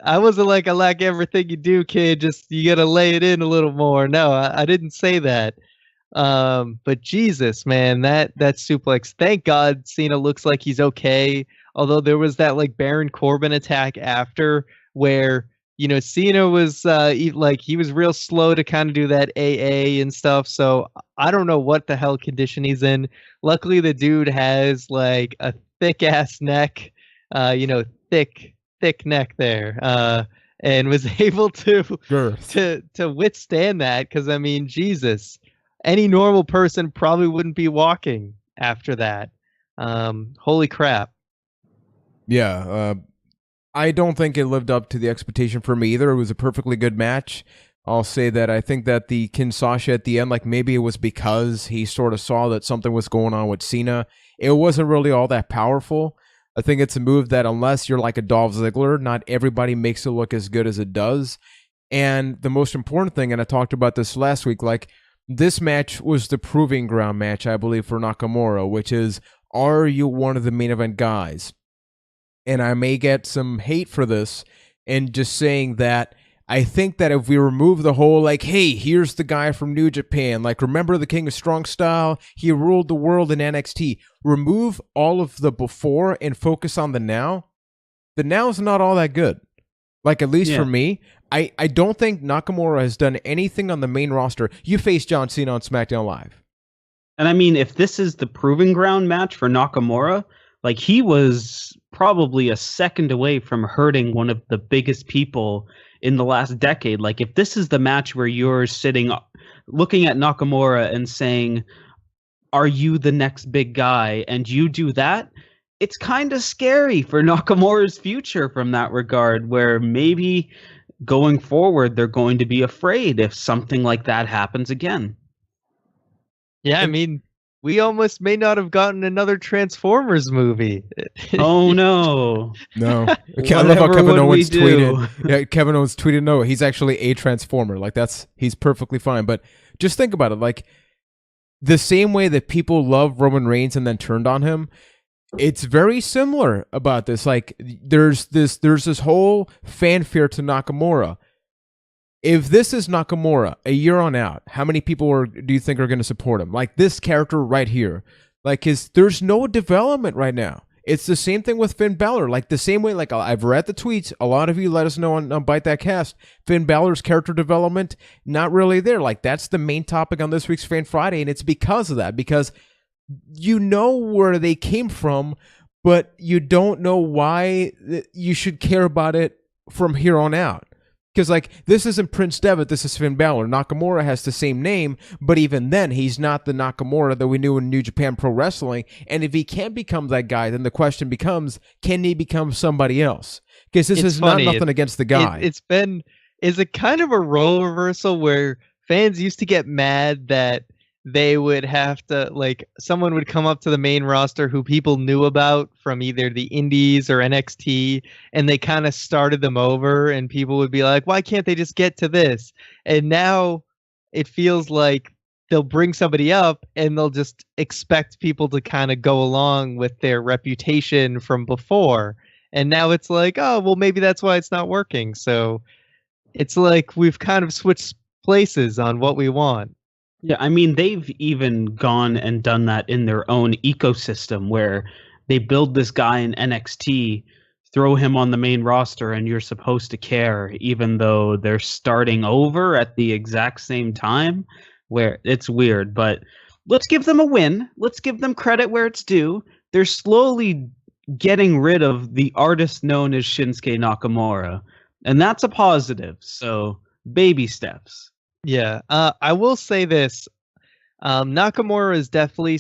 I wasn't like, I like everything you do, kid. Just you gotta lay it in a little more. No, I didn't say that. But Jesus, man, that suplex. Thank God Cena looks like he's okay. Although there was that like Baron Corbin attack after where Cena was he was real slow to kind of do that AA and stuff. So I don't know what the hell condition he's in. Luckily, the dude has like a thick ass neck, thick neck there, and was able to withstand that. Because I mean, Jesus, any normal person probably wouldn't be walking after that. Holy crap! Yeah, I don't think it lived up to the expectation for me either. It was a perfectly good match. I'll say that I think that the Kinshasa at the end, like maybe it was because he sort of saw that something was going on with Cena. It wasn't really all that powerful. I think it's a move that unless you're like a Dolph Ziggler, not everybody makes it look as good as it does. And the most important thing, and I talked about this last week, like this match was the proving ground match, I believe, for Nakamura, which is, are you one of the main event guys? And I may get some hate for this and just saying that I think that if we remove the whole, like, hey, here's the guy from New Japan, like, remember the King of Strong Style? He ruled the world in NXT. Remove all of the before and focus on the now. The now is not all that good. Like, at least for me, I don't think Nakamura has done anything on the main roster. You faced John Cena on SmackDown Live. And I mean, if this is the proving ground match for Nakamura, like, he was probably a second away from hurting one of the biggest people in the last decade. Like, if this is the match where you're sitting looking at Nakamura and saying, are you the next big guy? And you do that, it's kind of scary for Nakamura's future from that regard, where maybe going forward, they're going to be afraid if something like that happens again. Yeah, I mean, we almost may not have gotten another Transformers movie. Oh, no. No. I love how Kevin Owens tweeted. Yeah, Kevin Owens tweeted, no, he's actually a Transformer. Like, he's perfectly fine. But just think about it. Like, the same way that people love Roman Reigns and then turned on him, it's very similar about this. Like, there's this whole fanfare to Nakamura. If this is Nakamura a year on out, how many people do you think are going to support him? Like this character right here. Like there's no development right now. It's the same thing with Finn Balor. Like the same way, like I've read the tweets. A lot of you let us know on Byte That Cast. Finn Balor's character development, not really there. Like that's the main topic on this week's Fan Friday. And it's because of that. Because you know where they came from, but you don't know why you should care about it from here on out. Because, like, this isn't Prince Devitt, this is Finn Balor. Nakamura has the same name, but even then, he's not the Nakamura that we knew in New Japan Pro Wrestling. And if he can't become that guy, then the question becomes, can he become somebody else? Because this is funny. Not nothing against the guy. Is it kind of a role reversal where fans used to get mad that they would have to, like, someone would come up to the main roster who people knew about from either the Indies or NXT, and they kind of started them over, and people would be like, why can't they just get to this? And now it feels like they'll bring somebody up and they'll just expect people to kind of go along with their reputation from before. And now it's like, oh, well, maybe that's why it's not working. So it's like we've kind of switched places on what we want. Yeah, I mean, they've even gone and done that in their own ecosystem where they build this guy in NXT, throw him on the main roster, and you're supposed to care, even though they're starting over at the exact same time, where it's weird. But let's give them a win. Let's give them credit where it's due. They're slowly getting rid of the artist known as Shinsuke Nakamura, and that's a positive. So baby steps. Yeah, I will say this. Nakamura is definitely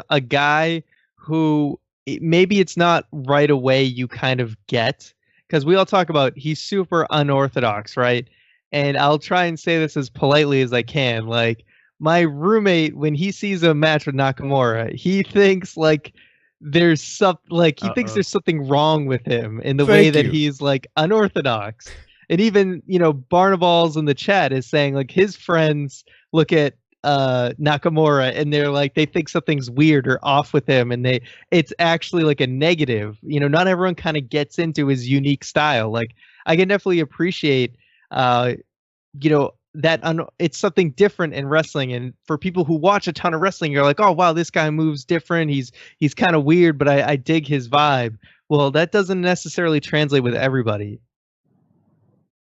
a guy who maybe it's not right away you kind of get, because we all talk about he's super unorthodox, right? And I'll try and say this as politely as I can. Like, my roommate, when he sees a match with Nakamura, he thinks like there's thinks there's something wrong with him in the way that he's like unorthodox. And even, Barnaballs in the chat is saying like his friends look at Nakamura and they're like, they think something's weird or off with him, and it's actually like a negative. Not everyone kind of gets into his unique style. Like, I can definitely appreciate it's something different in wrestling, and for people who watch a ton of wrestling, you're like, oh wow, this guy moves different, he's kind of weird, but I dig his vibe. Well, that doesn't necessarily translate with everybody.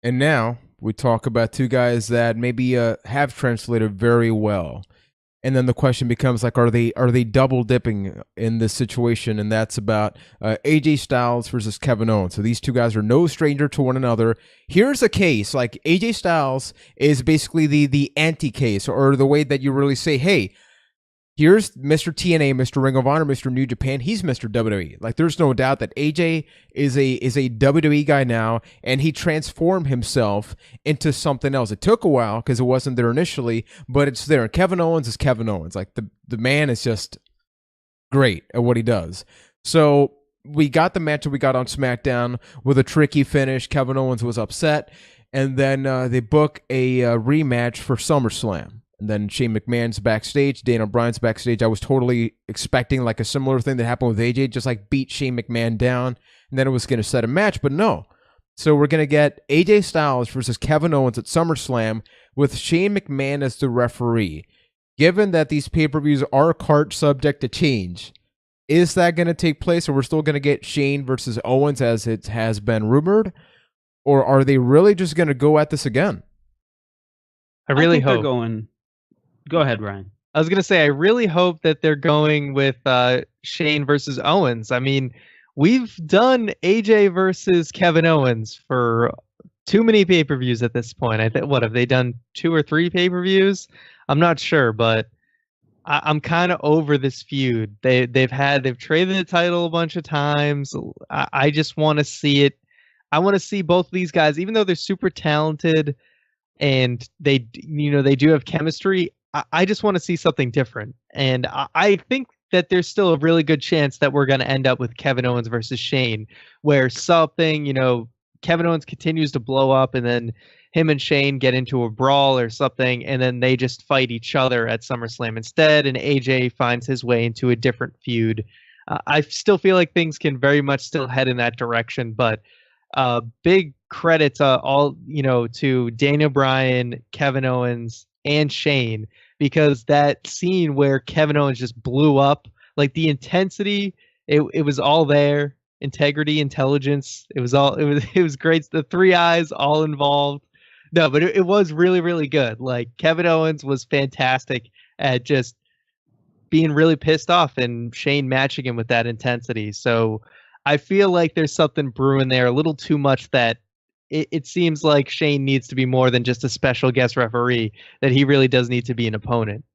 And now we talk about two guys that maybe have translated very well. And then the question becomes like, are they double dipping in this situation? And that's about AJ Styles versus Kevin Owens. So these two guys are no stranger to one another. Here's a case like AJ Styles is basically the anti-case, or the way that you really say, hey, here's Mr. TNA, Mr. Ring of Honor, Mr. New Japan. He's Mr. WWE. Like, there's no doubt that AJ is a WWE guy now, and he transformed himself into something else. It took a while because it wasn't there initially, but it's there. And Kevin Owens is Kevin Owens. Like, the man is just great at what he does. So we got the match that we got on SmackDown with a tricky finish. Kevin Owens was upset, and then they book a rematch for SummerSlam. And then Shane McMahon's backstage, Daniel Bryan's backstage. I was totally expecting like a similar thing that happened with AJ, just like beat Shane McMahon down, and then it was going to set a match, but no. So we're going to get AJ Styles versus Kevin Owens at SummerSlam with Shane McMahon as the referee. Given that these pay-per-views are card subject to change, is that going to take place, or we're still going to get Shane versus Owens as it has been rumored? Or are they really just going to go at this again? I really hope they're going. Go ahead, Ryan. I was going to say, I really hope that they're going with Shane versus Owens. I mean, we've done AJ versus Kevin Owens for too many pay-per-views at this point. I think, what have they done, 2 or 3 pay-per-views? I'm not sure, but I'm kind of over this feud. They've traded the title a bunch of times. I just want to see it. I want to see both of these guys, even though they're super talented and they do have chemistry. I just want to see something different. And I think that there's still a really good chance that we're going to end up with Kevin Owens versus Shane, where something, Kevin Owens continues to blow up, and then him and Shane get into a brawl or something, and then they just fight each other at SummerSlam instead, and AJ finds his way into a different feud. I still feel like things can very much still head in that direction, but big credits to Daniel Bryan, Kevin Owens, and Shane, because that scene where Kevin Owens just blew up, like the intensity, it was all there. Integrity, intelligence, it was great. The 3 eyes all involved. No, but it was really, really good. Like, Kevin Owens was fantastic at just being really pissed off, and Shane matching him with that intensity. So I feel like there's something brewing there, a little too much, that it seems like Shane needs to be more than just a special guest referee, that he really does need to be an opponent.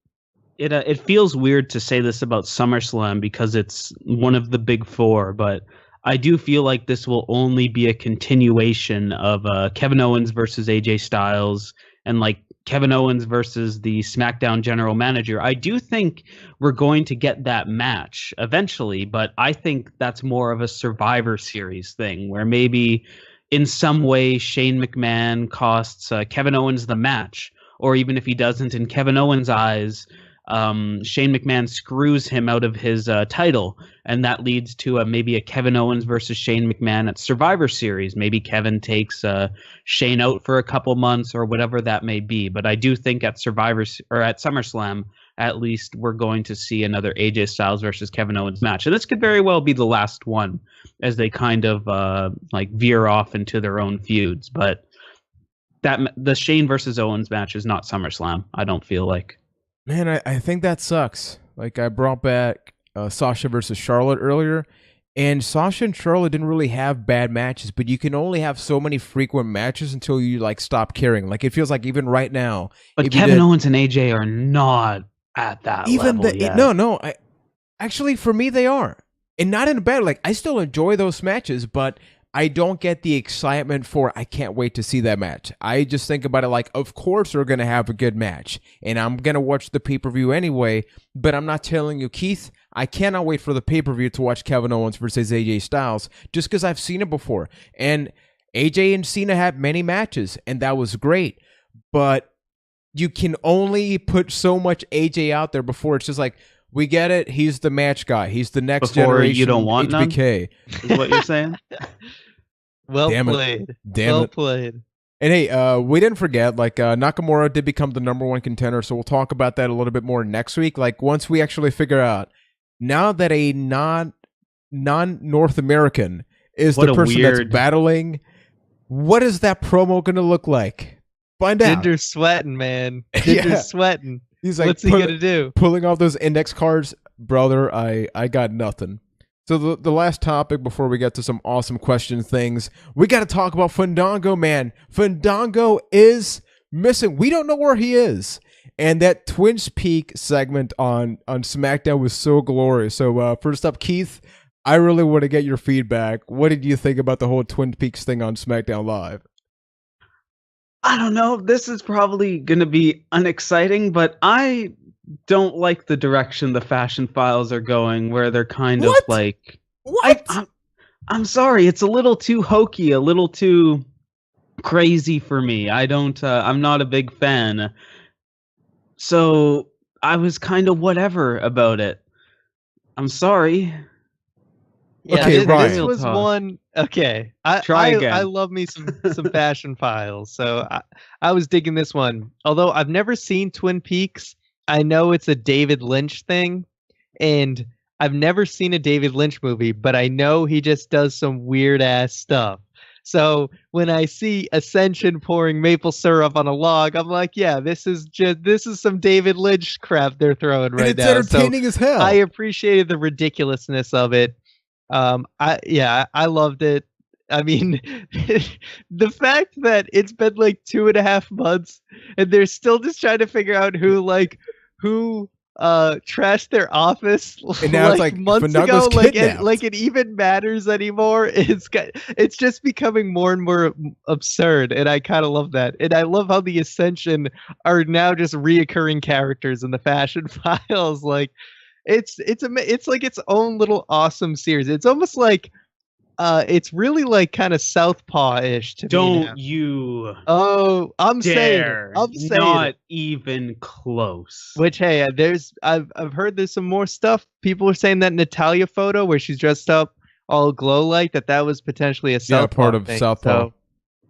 It feels weird to say this about SummerSlam because it's one of the big 4, but I do feel like this will only be a continuation of Kevin Owens versus AJ Styles, and like Kevin Owens versus the SmackDown general manager. I do think we're going to get that match eventually, but I think that's more of a Survivor Series thing, where maybe in some way Shane McMahon costs Kevin Owens the match, or even if he doesn't, in Kevin Owens' eyes, Shane McMahon screws him out of his title, and that leads to maybe a Kevin Owens versus Shane McMahon at Survivor Series. Maybe Kevin takes Shane out for a couple months or whatever that may be. But I do think at SummerSlam, at least, we're going to see another AJ Styles versus Kevin Owens match, and this could very well be the last one as they kind of veer off into their own feuds. But the Shane versus Owens match is not SummerSlam, I don't feel like. Man, I think that sucks. Like, I brought back Sasha versus Charlotte earlier, and Sasha and Charlotte didn't really have bad matches, but you can only have so many frequent matches until you stop caring. Like, it feels like even right now. But Kevin Owens and AJ are not at that level yet. No. Actually, for me, they are, and not in a bad. Like, I still enjoy those matches, but I don't get the excitement for, I can't wait to see that match. I just think about it like, of course they're going to have a good match, and I'm going to watch the pay-per-view anyway, but I'm not telling you, Keith, I cannot wait for the pay-per-view to watch Kevin Owens versus AJ Styles, just because I've seen it before. And AJ and Cena had many matches, and that was great, but you can only put so much AJ out there before it's just like, we get it, he's the match guy, he's the next generation you don't want HBK. None, is what you're saying? Well Damn played. Damn well it. played. And hey, we didn't forget, Nakamura did become the #1 contender, so we'll talk about that a little bit more next week. Like, once we actually figure out, now that a non-North American is the person that's battling, what is that promo going to look like? Find out. Ginger's sweating, man. Ginger's sweating. He's like, what's he going to do? Pulling off those index cards, brother, I got nothing. So the last topic before we get to some awesome question things, we got to talk about Fandango, man. Fandango is missing. We don't know where he is. And that Twin Peak segment on Smackdown was so glorious. So first up, Keith, I really want to get your feedback. What did you think about the whole Twin Peaks thing on Smackdown Live? I don't know. This is probably going to be unexciting, but I don't like the direction the Fashion Files are going, where they're kind of like... What? I'm sorry. It's a little too hokey, a little too crazy for me. I'm not a big fan. So I was kind of whatever about it. I'm sorry. Yeah, okay, this was one. Okay, Try again. I love me some Fashion Files, so I was digging this one. Although I've never seen Twin Peaks, I know it's a David Lynch thing, and I've never seen a David Lynch movie, but I know he just does some weird ass stuff. So when I see Ascension pouring maple syrup on a log, I'm like, yeah, this is some David Lynch crap they're throwing right now. It's entertaining as hell. I appreciated the ridiculousness of it. I loved it. I mean, the fact that it's been like 2.5 months and they're still just trying to figure out who trashed their office and now it's like months Fandango's ago, kidnapped. like it even matters anymore. It's just becoming more and more absurd, and I kind of love that. And I love how the Ascension are now just reoccurring characters in the Fashion Files. Like, it's like its own little awesome series. It's almost like it's really like kind of Southpaw-ish to me. Don't you? Oh, I'm saying not even close. Which, hey, I've heard there's some more stuff. People are saying that Natalia photo where she's dressed up all glow like that was potentially a Southpaw part of thing. Southpaw. So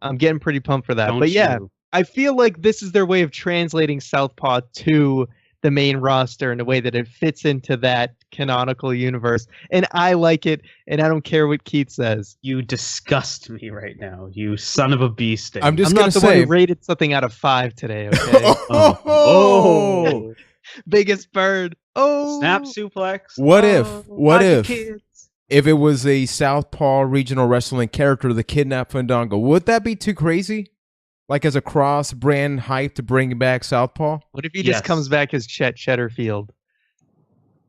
I'm getting pretty pumped for that. Don't But yeah, you? I feel like this is their way of translating Southpaw to the main roster in a way that it fits into that canonical universe, and I like it, and I don't care what Keith says. You disgust me right now, you son of a beast. I'm not the one who rated something out of 5 today. Okay. Oh. Biggest bird. Oh, Snap suplex. What if kids. if it was a Southpaw regional wrestling character that kidnapped Fandango? Would that be too crazy? Like as a cross-brand hype to bring back Southpaw? What if he just comes back as Chet Shetterfield?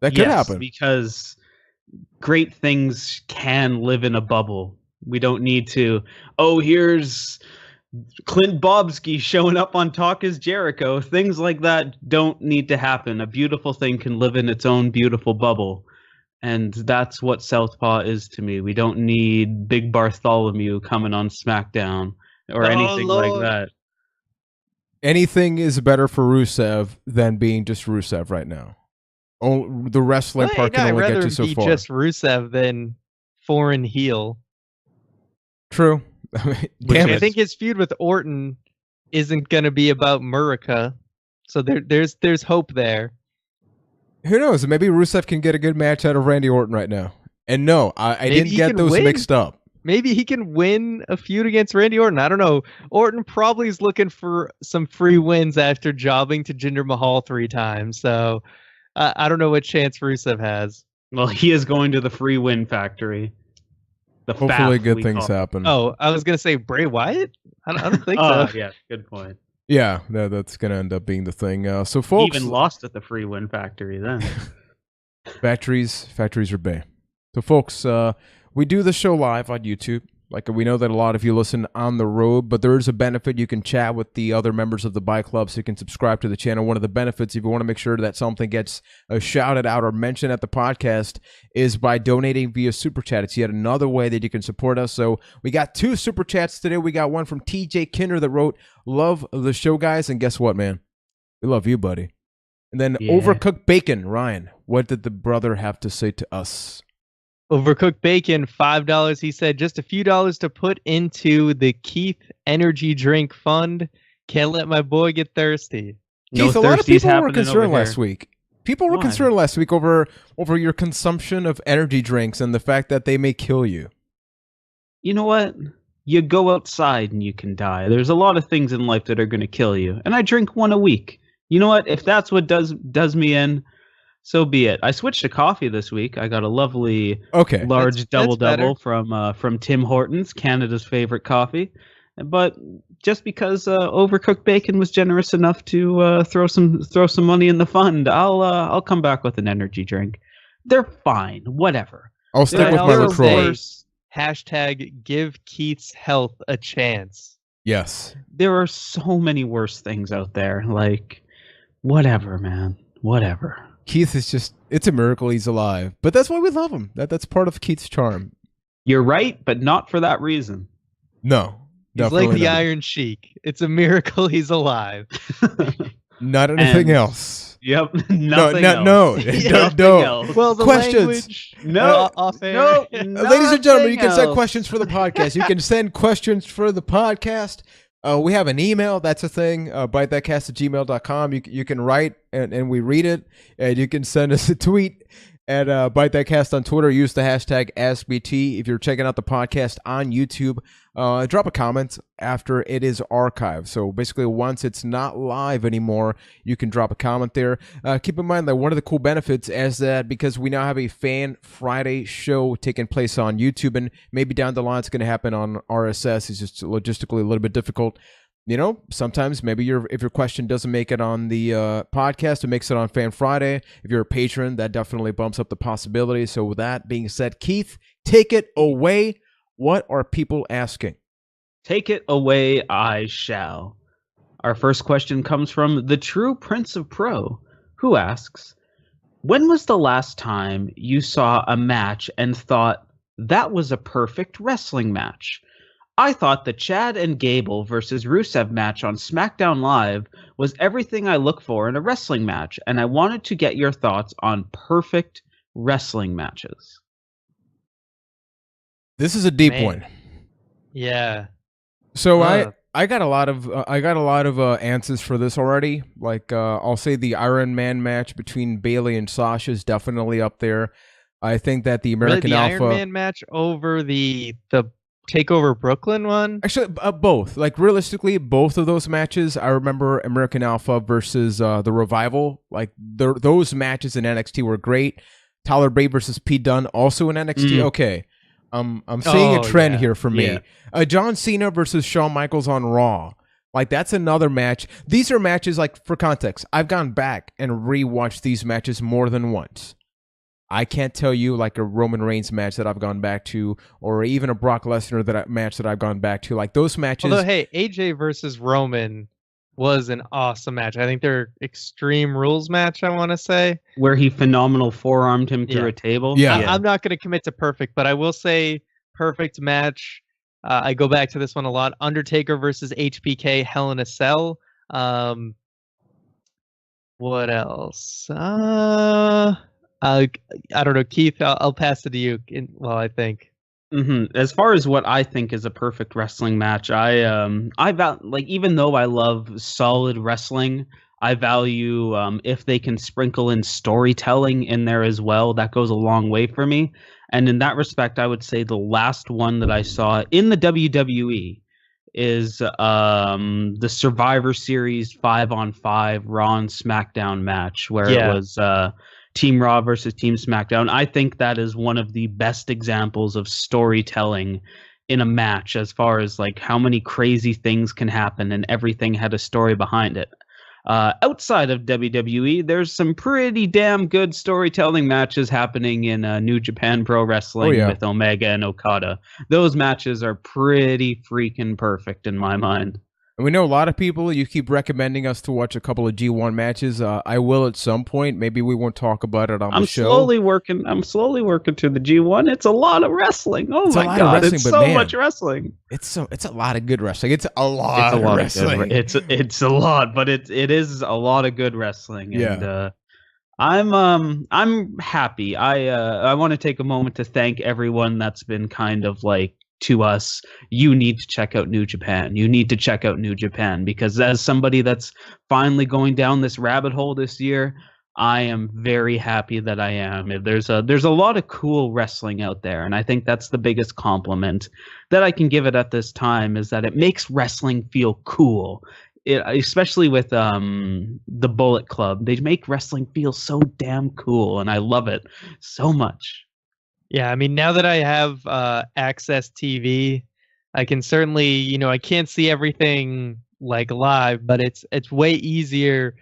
That could happen. Because great things can live in a bubble. We don't need to, here's Clint Bobsky showing up on Talk is Jericho. Things like that don't need to happen. A beautiful thing can live in its own beautiful bubble. And that's what Southpaw is to me. We don't need Big Bartholomew coming on SmackDown or anything like that. Anything is better for Rusev than being just Rusev right now. Oh, the wrestling part can only get you so far. I'd rather be just Rusev than foreign heel. True. Damn I it. think his feud with Orton isn't going to be about Murica, so there's hope there. Who knows? Maybe Rusev can get a good match out of Randy Orton right now. And no, I didn't get those mixed up. Maybe he can win a feud against Randy Orton. I don't know. Orton probably is looking for some free wins after jobbing to Jinder Mahal 3 times. So I don't know what chance Rusev has. Well, he is going to the free win factory. Hopefully good things happen. Oh, I was going to say Bray Wyatt? I don't think so. Yeah, good point. Yeah, that's going to end up being the thing. So folks... He even lost at the free win factory then. Factories are Bay. So folks, we do the show live on YouTube. Like, we know that a lot of you listen on the road, but there is a benefit. You can chat with the other members of the Byte Club, so you can subscribe to the channel. One of the benefits, if you want to make sure that something gets shouted out or mentioned at the podcast, is by donating via Super Chat. It's yet another way that you can support us. So we got 2 Super Chats today. We got one from TJ Kinder that wrote, "Love the show, guys." And guess what, man? We love you, buddy. And then Overcooked Bacon, Ryan, what did the brother have to say to us? Overcooked Bacon, $5. He said, just a few dollars to put into the Keith Energy Drink Fund. Can't let my boy get thirsty. Keith, a lot of people were concerned last week. People were concerned last week over your consumption of energy drinks and the fact that they may kill you. You know what? You go outside and you can die. There's a lot of things in life that are going to kill you. And I drink one a week. You know what? If that's what does me in, so be it. I switched to coffee this week. I got a lovely large double from Tim Hortons, Canada's favorite coffee. But just because Overcooked Bacon was generous enough to throw some money in the fund, I'll come back with an energy drink. They're fine, whatever. I'll stick with my LaCroix. Hashtag give Keith's health a chance. Yes. There are so many worse things out there. Like, whatever, man. Whatever. Keith is just, it's a miracle he's alive. But that's why we love him. That's part of Keith's charm. You're right, but not for that reason. No. He's like the Iron Sheik. It's a miracle he's alive. Not anything else. Yep. Nothing else. No. Else. Well, the questions. No. Ladies and gentlemen, you can send questions for the podcast. You can send questions for the podcast. We have an email. That's a thing. ByteThatCast@gmail.com. You can write and we read it. And you can send us a tweet at ByteThatCast on Twitter. Use the hashtag AskBT. If you're checking out the podcast on YouTube, drop a comment after it is archived. So basically, once it's not live anymore, you can drop a comment there. Keep in mind that one of the cool benefits is that because we now have a Fan Friday show taking place on YouTube, and maybe down the line it's going to happen on RSS. It's just logistically a little bit difficult. You know, sometimes maybe if your question doesn't make it on the podcast, it makes it on Fan Friday. If you're a patron, that definitely bumps up the possibility. So with that being said, Keith, take it away. What are people asking? Take it away, I shall. Our first question comes from the True Prince of Pro, who asks, when was the last time you saw a match and thought, that was a perfect wrestling match? I thought the Chad and Gable versus Rusev match on Smackdown Live was everything I look for in a wrestling match, and I wanted to get your thoughts on perfect wrestling matches. This is a deep one. Yeah. So I got a lot of answers for this already. Like I'll say the Iron Man match between Bayley and Sasha is definitely up there. I think that the American Alpha Iron Man match over the Takeover Brooklyn one? Actually, both. Like, realistically, both of those matches, I remember American Alpha versus the Revival. Like, those matches in NXT were great. Tyler Bate versus Pete Dunne, also in NXT. Okay. I'm seeing a trend here for me. Yeah. John Cena versus Shawn Michaels on Raw. Like, that's another match. These are matches, like, for context, I've gone back and rewatched these matches more than once. I can't tell you like a Roman Reigns match that I've gone back to, or even a Brock Lesnar match that I've gone back to. Like those matches. Although, hey, AJ versus Roman was an awesome match. I think their Extreme Rules match, I want to say, where he phenomenal forearmed him through a table. Yeah, I'm not going to commit to perfect, but I will say perfect match. I go back to this one a lot. Undertaker versus HBK, Hell in a Cell. What else? I don't know, Keith. I'll pass it to you. I think. As far as what I think is a perfect wrestling match, even though I love solid wrestling, I value if they can sprinkle in storytelling in there as well. That goes a long way for me. And in that respect, I would say the last one that I saw in the WWE is the Survivor Series 5-on-5 Raw and SmackDown match where it was Team Raw versus Team SmackDown. I think that is one of the best examples of storytelling in a match as far as like how many crazy things can happen and everything had a story behind it. Outside of WWE, there's some pretty damn good storytelling matches happening in New Japan Pro Wrestling with Omega and Okada. Those matches are pretty freaking perfect in my mind. And we know a lot of people, you keep recommending us to watch a couple of G1 matches. I will at some point. Maybe we won't talk about it on the show. I'm slowly working to the G1. It's a lot of wrestling. Oh my God, it's so much wrestling. It's a lot of good wrestling. It's a lot of wrestling. It's a lot, but it is a lot of good wrestling. And I'm happy. I want to take a moment to thank everyone that's been kind of like to us, you need to check out New Japan. You need to check out New Japan because as somebody that's finally going down this rabbit hole this year, I am very happy that I am. There's a lot of cool wrestling out there, and I think that's the biggest compliment that I can give it at this time is that it makes wrestling feel cool. Especially with the Bullet Club, they make wrestling feel so damn cool, and I love it so much. Yeah, I mean, now that I have Access TV, I can certainly, I can't see everything like live, but it's way easier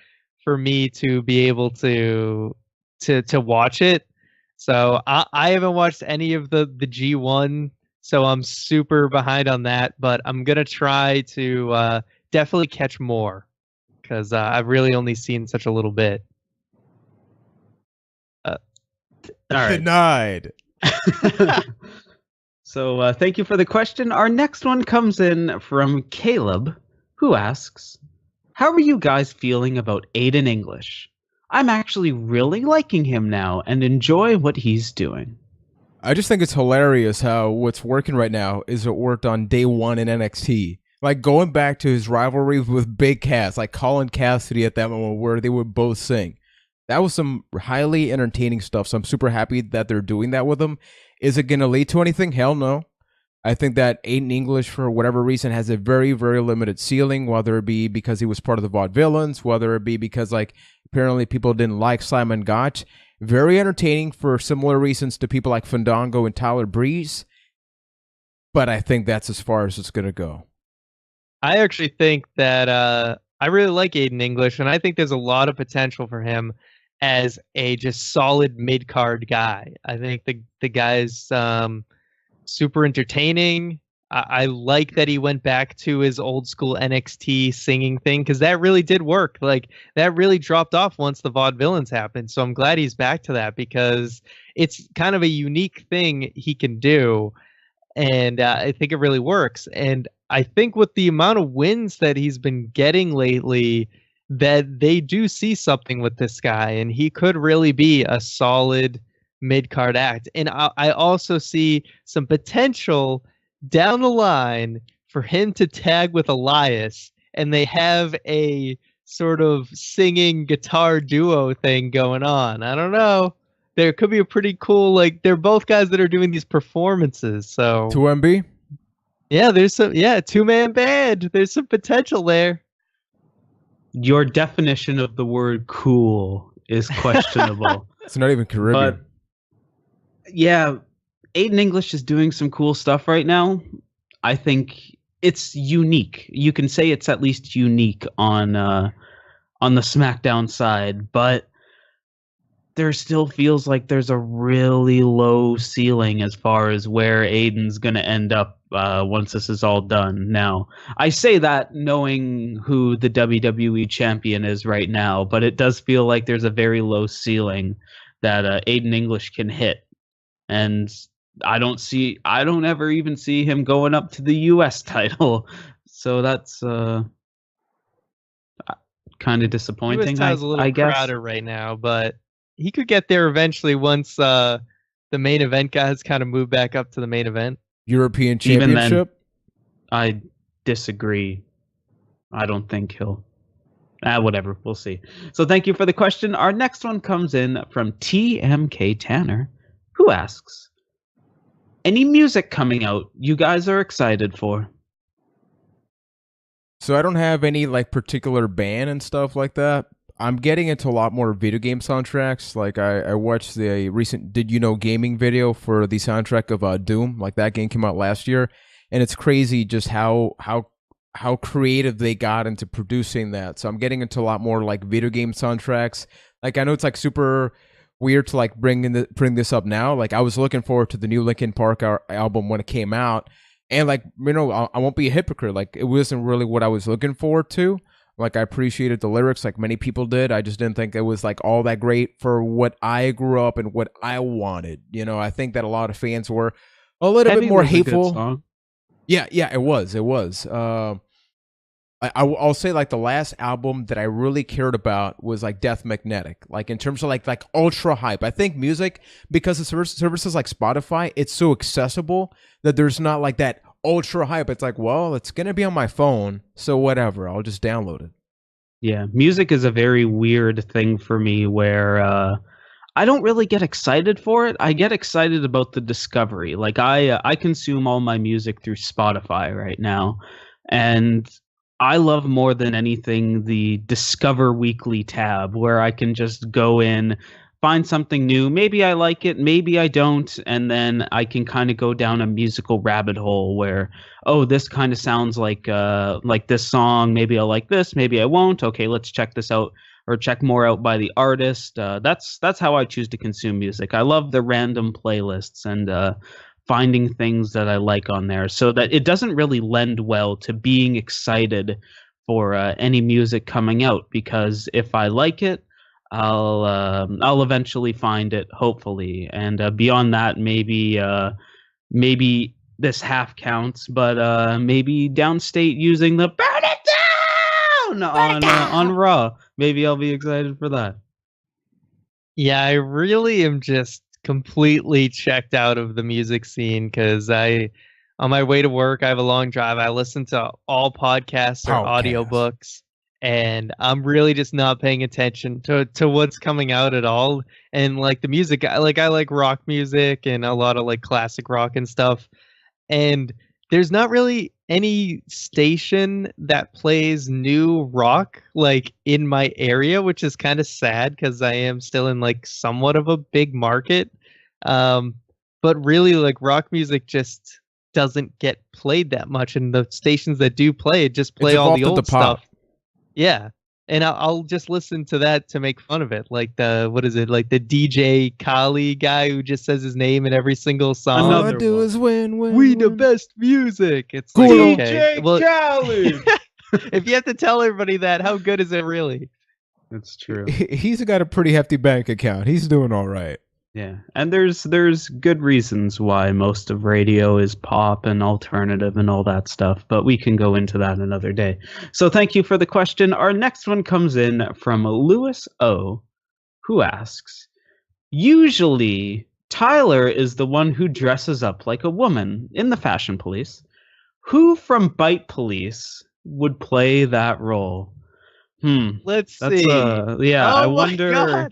for me to be able to watch it. So I haven't watched any of the G1, so I'm super behind on that. But I'm gonna try to definitely catch more because I've really only seen such a little bit. All right. Denied. So thank you for the question. Our next one comes in from Caleb, who asks, how are you guys feeling about Aiden English? I'm actually really liking him now and enjoy what he's doing. I just think it's hilarious how what's working right now is it worked on day one in NXT. Like going back to his rivalry with Big Cass, like Colin Cassidy at that moment where they would both sing. That was some highly entertaining stuff, so I'm super happy that they're doing that with him. Is it going to lead to anything? Hell no. I think that Aiden English, for whatever reason, has a very, very limited ceiling, whether it be because he was part of the Vaudevillains, whether it be because, like, apparently people didn't like Simon Gotch. Very entertaining for similar reasons to people like Fandango and Tyler Breeze, but I think that's as far as it's going to go. I actually think that I really like Aiden English, and I think there's a lot of potential for him as a just solid mid-card guy. I think the guy's super entertaining. I like that he went back to his old school NXT singing thing because that really did work. Like that really dropped off once the Vaudevillains happened. So I'm glad he's back to that because it's kind of a unique thing he can do. And I think it really works. And I think with the amount of wins that he's been getting lately, that they do see something with this guy, and he could really be a solid mid-card act. And I also see some potential down the line for him to tag with Elias, and they have a sort of singing guitar duo thing going on. I don't know. There could be a pretty cool, like, they're both guys that are doing these performances, so... 2MB? Yeah, there's some, two-man band. There's some potential there. Your definition of the word cool is questionable. It's not even Caribbean. But, yeah, Aiden English is doing some cool stuff right now. I think it's unique. You can say it's at least unique on the SmackDown side, but there still feels like there's a really low ceiling as far as where Aiden's going to end up once this is all done. Now, I say that knowing who the WWE champion is right now, but it does feel like there's a very low ceiling that Aiden English can hit. And I don't ever even see him going up to the US title. So that's kind of disappointing. US a little I guess. crowded right now, but he could get there eventually once the main event guys kind of move back up to the main event. European Even Championship? then, I disagree. I don't think he'll. Whatever. We'll see. So thank you for the question. Our next one comes in from TMK Tanner, who asks, any music coming out you guys are excited for? So I don't have any like particular band and stuff like that. I'm getting into a lot more video game soundtracks. Like I watched the recent Did You Know gaming video for the soundtrack of Doom. Like that game came out last year, and it's crazy just how creative they got into producing that. So I'm getting into a lot more like video game soundtracks. Like I know it's like super weird to like bring this up now. Like I was looking forward to the new Linkin Park album when it came out, and like I won't be a hypocrite. Like it wasn't really what I was looking forward to. Like I appreciated the lyrics like many people did. I just didn't think it was like all that great for what I grew up and what I wanted. I think that a lot of fans were a little bit more hateful. Yeah, it was. I'll say like the last album that I really cared about was like Death Magnetic. Like in terms of like ultra hype. I think music, because of services like Spotify, it's so accessible that there's not like that ultra hype. It's like, well, it's gonna be on my phone, so whatever, I'll just download it. Yeah, music is a very weird thing for me where I don't really get excited for it. I get excited about the discovery. Like I consume all my music through Spotify right now, and I love more than anything the Discover Weekly tab, where I can just go in, find something new. Maybe I like it, maybe I don't, and then I can kind of go down a musical rabbit hole where, oh, this kind of sounds like this song. Maybe I'll like this, maybe I won't. Okay, let's check this out, or check more out by the artist. That's how I choose to consume music. I love the random playlists and finding things that I like on there, so that it doesn't really lend well to being excited for any music coming out, because if I like it, I'll eventually find it, hopefully. And beyond that, maybe this half counts, but maybe Downstate using the burn it down on Raw. Maybe I'll be excited for that. Yeah, I really am just completely checked out of the music scene, because on my way to work, I have a long drive. I listen to all podcasts or audiobooks, and I'm really just not paying attention to what's coming out at all. And like the music, I like rock music and a lot of like classic rock and stuff. And there's not really any station that plays new rock like in my area, which is kind of sad because I am still in like somewhat of a big market. But really, like rock music just doesn't get played that much, and the stations that do play it just play all the old stuff. Yeah, and I'll just listen to that to make fun of it, like the the DJ Kali guy who just says his name in every single song. All I do is win. We the best music. It's like, DJ Kali. If you have to tell everybody that, how good is it really? That's true. He's got a pretty hefty bank account. He's doing all right. Yeah, and there's good reasons why most of radio is pop and alternative and all that stuff, but we can go into that another day. So thank you for the question. Our next one comes in from Lewis O, who asks, usually Tyler is the one who dresses up like a woman in the Fashion Police. Who from Byte Police would play that role? Let's see. Yeah, oh I wonder.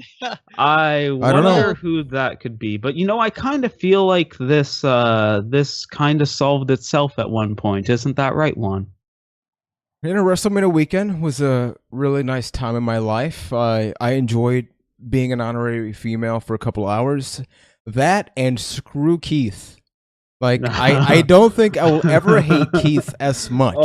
I don't know who that could be, but I kind of feel like this kind of solved itself at one point. Isn't that right, Juan? WrestleMania weekend was a really nice time in my life. I enjoyed being an honorary female for a couple hours. That and screw Keith. Like I don't think I will ever hate Keith as much.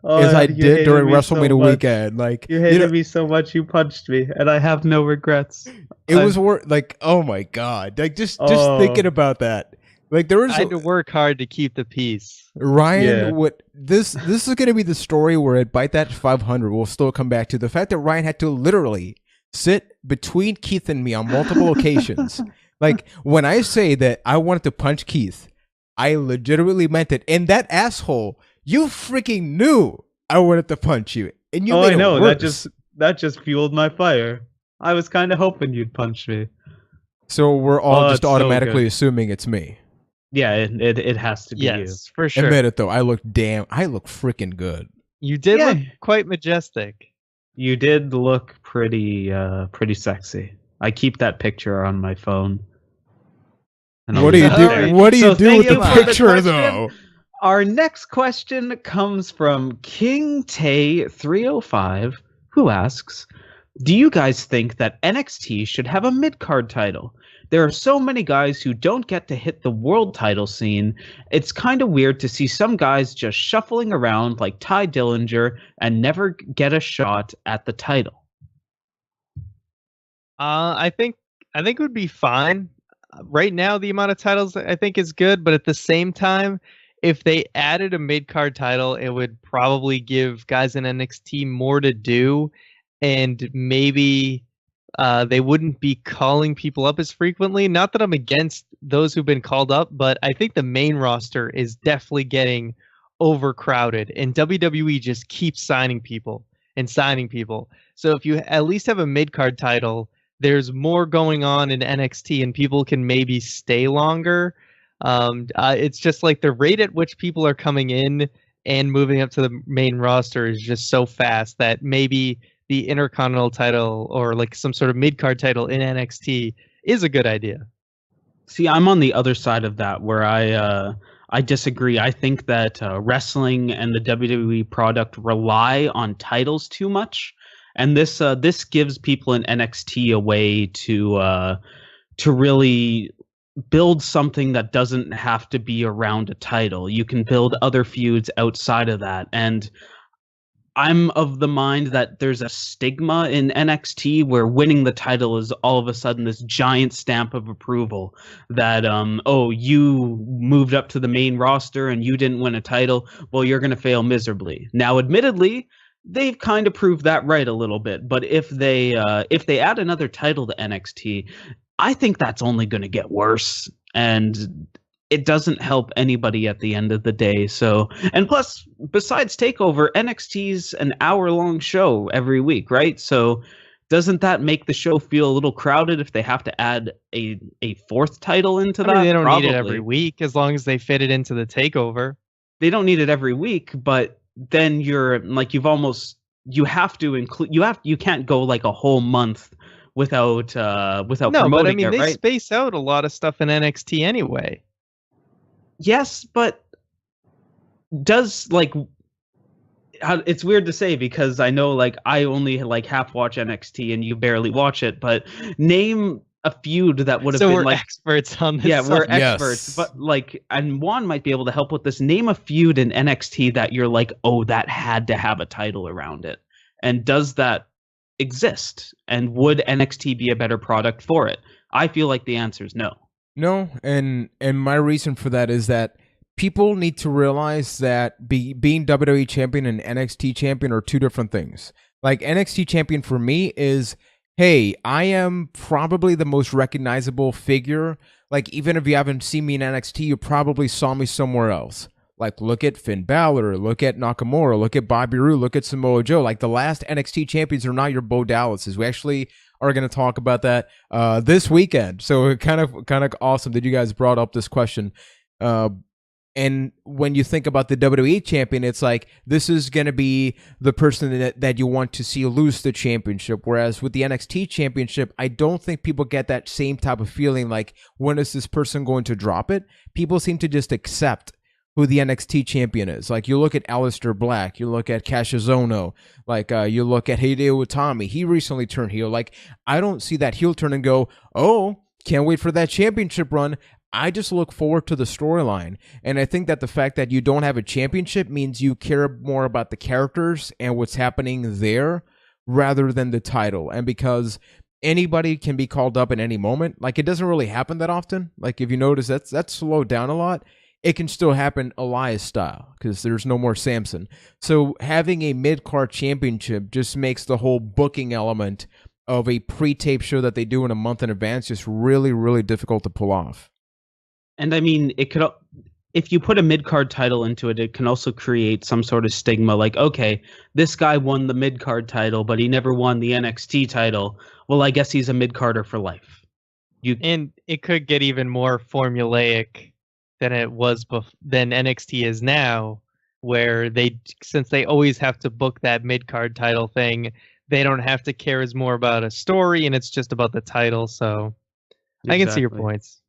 As I did during WrestleMania weekend. Like you hated me so much, you punched me, and I have no regrets. It was like, oh my god, like just thinking about that. Like I had to work hard to keep the peace. Ryan, this is going to be the story where at Byte That 500 we'll still come back to the fact that Ryan had to literally sit between Keith and me on multiple occasions. Like when I say that I wanted to punch Keith, I legitimately meant it. And that asshole. You freaking knew I wanted to punch you, and you made it worse. That just fueled my fire. I was kind of hoping you'd punch me. So we're all just it's so automatically good. assuming it's me. Yeah, it has to be you. Yes, for sure. Admit it though, I look freaking good. You did look quite majestic. You did look pretty sexy. I keep that picture on my phone. And What do you do? What do you do with the picture though? Our next question comes from King Tay 305, who asks, "Do you guys think that NXT should have a mid-card title? There are so many guys who don't get to hit the world title scene. It's kind of weird to see some guys just shuffling around like Ty Dillinger and never get a shot at the title." I think it would be fine. Right now, the amount of titles I think is good, but at the same time, if they added a mid-card title, it would probably give guys in NXT more to do, and maybe they wouldn't be calling people up as frequently. Not that I'm against those who've been called up, but I think the main roster is definitely getting overcrowded, and WWE just keeps signing people and signing people. So if you at least have a mid-card title, there's more going on in NXT, and people can maybe stay longer. It's just like the rate at which people are coming in and moving up to the main roster is just so fast that maybe the Intercontinental title or like some sort of mid-card title in NXT is a good idea. See, I'm on the other side of that where I disagree. I think that wrestling and the WWE product rely on titles too much. And this gives people in NXT a way to really build something that doesn't have to be around a title. You can build other feuds outside of that. And I'm of the mind that there's a stigma in NXT where winning the title is all of a sudden this giant stamp of approval that, you moved up to the main roster and you didn't win a title. Well, you're going to fail miserably. Now, admittedly, they've kind of proved that right a little bit, but if they add another title to NXT, I think that's only going to get worse, and it doesn't help anybody at the end of the day. So, and plus, besides TakeOver, NXT's an hour-long show every week, right? So, doesn't that make the show feel a little crowded if they have to add a fourth title into that? They don't need it every week as long as they fit it into the TakeOver. They don't need it every week, but then you're like you have to include you can't go like a whole month without promoting but I mean it, they space out a lot of stuff in NXT anyway. Yes, but does it's weird to say because I know I only half watch NXT and you barely watch it, but name a feud that would have been we're experts on this. Yeah, we're subject. experts. But and Juan might be able to help with this. Name a feud in NXT that you're like, oh, that had to have a title around it. And does that exist? And would NXT be a better product for it? I feel like the answer is no. No, and my reason for that is that people need to realize that being WWE champion and NXT champion are two different things. Like NXT champion for me is, hey, I am probably the most recognizable figure. Like, even if you haven't seen me in NXT, you probably saw me somewhere else. Like, look at Finn Balor, look at Nakamura, look at Bobby Roode, look at Samoa Joe. Like, the last NXT champions are not your Bo Dallases. We actually are going to talk about that this weekend. So kind of awesome that you guys brought up this question. And when you think about the WWE champion, it's like, this is going to be the person that you want to see lose the championship. Whereas with the NXT championship, I don't think people get that same type of feeling like, when is this person going to drop it? People seem to just accept who the NXT champion is. Like, you look at Aleister Black, you look at Cassius Ohno, you look at Hideo Itami. He recently turned heel. Like, I don't see that heel turn and go, oh, can't wait for that championship run. I just look forward to the storyline. And I think that the fact that you don't have a championship means you care more about the characters and what's happening there rather than the title. And because anybody can be called up at any moment, like, it doesn't really happen that often. Like, if you notice, that's slowed down a lot. It can still happen Elias style because there's no more Samson. So having a mid-card championship just makes the whole booking element of a pre-tape show that they do in a month in advance just really, really difficult to pull off. And I mean, if you put a mid-card title into it, it can also create some sort of stigma. Like, okay, this guy won the mid-card title, but he never won the NXT title. Well, I guess he's a mid-carder for life. And it could get even more formulaic than it was than NXT is now, where since they always have to book that mid-card title thing, they don't have to care as more about a story, and it's just about the title. So exactly. I can see your points.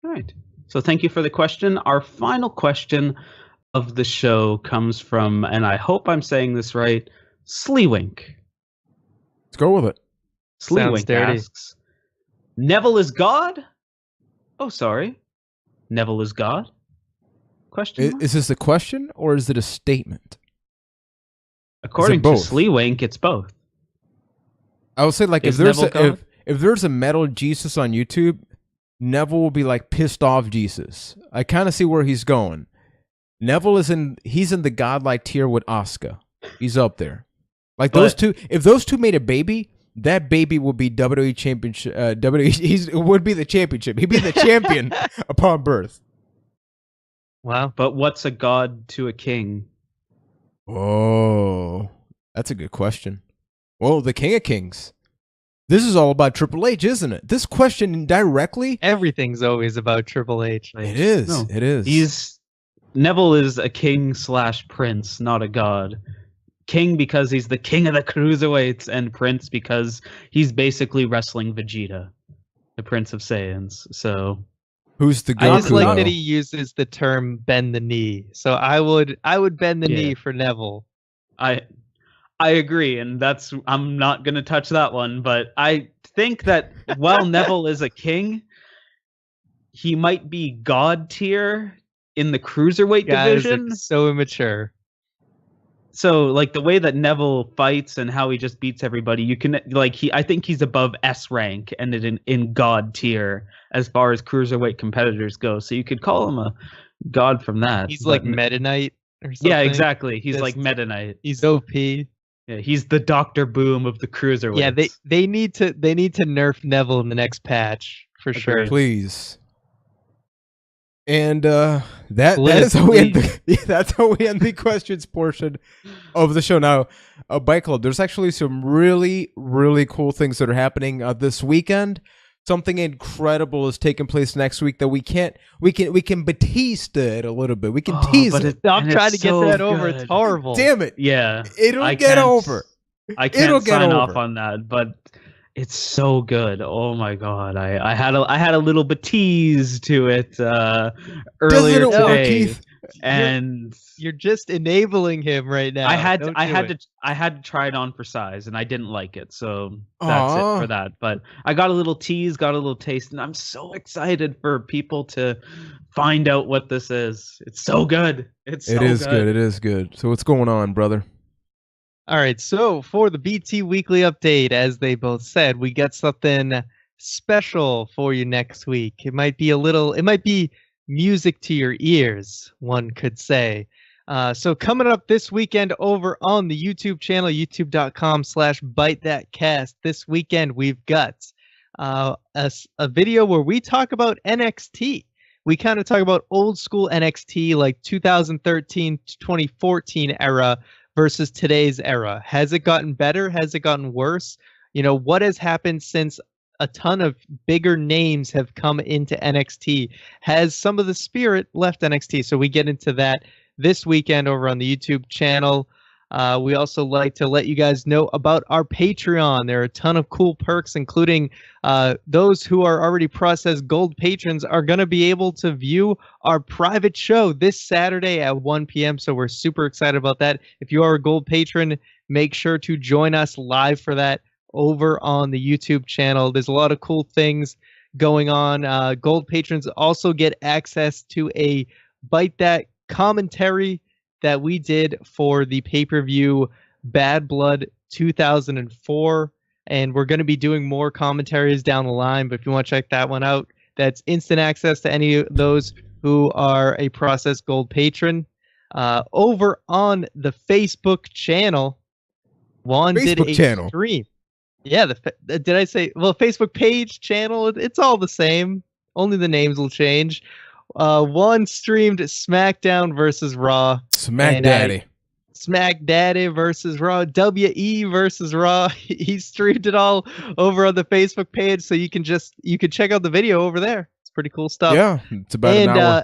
All right. So thank you for the question. Our final question of the show comes from, and I hope I'm saying this right, Sleewink. Let's go with it. Sleewink asks, Neville is God? Oh, sorry. Neville is God? Question mark? Is this a question or is it a statement? According to Sleewink, it's both. I would say, like, if there's a metal Jesus on YouTube, Neville will be like pissed off Jesus. I kind of see where he's going. Neville he's in the godlike tier with Asuka. He's up there. Like those two, if those two made a baby, that baby would be WWE championship. It would be the championship. He'd be the champion upon birth. Wow. But what's a god to a king? Oh, that's a good question. Well, the King of Kings. This is all about Triple H, isn't it? This question indirectly. Everything's always about Triple H. It is. No, it is. Neville is a king / prince, not a god. King because he's the king of the cruiserweights, and prince because he's basically wrestling Vegeta, the Prince of Saiyans. So, who's the Goku? I just like that he uses the term "bend the knee." So I would bend the knee for Neville. I agree, and I'm not going to touch that one, but I think that while Neville is a king, he might be god tier in the cruiserweight division. So immature. So, like, the way that Neville fights and how he just beats everybody, you can, like, I think he's above S rank and in god tier as far as cruiserweight competitors go. So you could call him a god from that. He's like Meta Knight or something. Yeah, exactly. He's like Meta Knight. He's OP. Yeah, he's the Dr. Boom of the cruiserweights. Yeah, they need to nerf Neville in the next patch for sure. Please. And that's how we end the questions portion of the show. Now, Byte Club, there's actually some really, really cool things that are happening this weekend. Something incredible is taking place next week that we can Batista it a little bit. We can tease it. Stop trying to get that over. It's horrible. Damn it. Yeah. It'll get over. I can't sign off on that, but it's so good. Oh my god. I had a little Batiste to it earlier today. And you're just enabling him right now. I had to try it on for size, and I didn't like it, so that's it for that. But I got a little tease, got a little taste, and I'm so excited for people to find out what this is. It's so good. It is good. So what's going on, brother? All right, so for the BT Weekly Update, as they both said, we got something special for you next week. It might be music to your ears, one could say. So coming up this weekend over on the YouTube channel, youtube.com/ByteThatCast. This weekend we've got a video where we talk about NXT. We kind of talk about old school NXT, like 2013 to 2014 era versus today's era. Has it gotten better? Has it gotten worse? You know, what has happened since a ton of bigger names have come into NXT? Has some of the spirit left NXT? So we get into that this weekend over on the YouTube channel. We also like to let you guys know about our Patreon. There are a ton of cool perks, including those who are already processed gold patrons are going to be able to view our private show this Saturday at 1 p.m. So we're super excited about that. If you are a gold patron, make sure to join us live for that over on the YouTube channel. There's a lot of cool things going on. Gold patrons also get access to a Byte That commentary that we did for the pay-per-view Bad Blood 2004, and we're going to be doing more commentaries down the line, but if you want to check that one out, that's instant access to any of those who are a Process Gold patron. Over on the Facebook channel, Juan did a stream. Yeah, Facebook page channel, it's all the same. Only the names will change. One streamed SmackDown versus Raw. Smack Daddy. Smack Daddy versus Raw. WE versus Raw. He streamed it all over on the Facebook page, so you can check out the video over there. It's pretty cool stuff. Yeah, it's about an hour.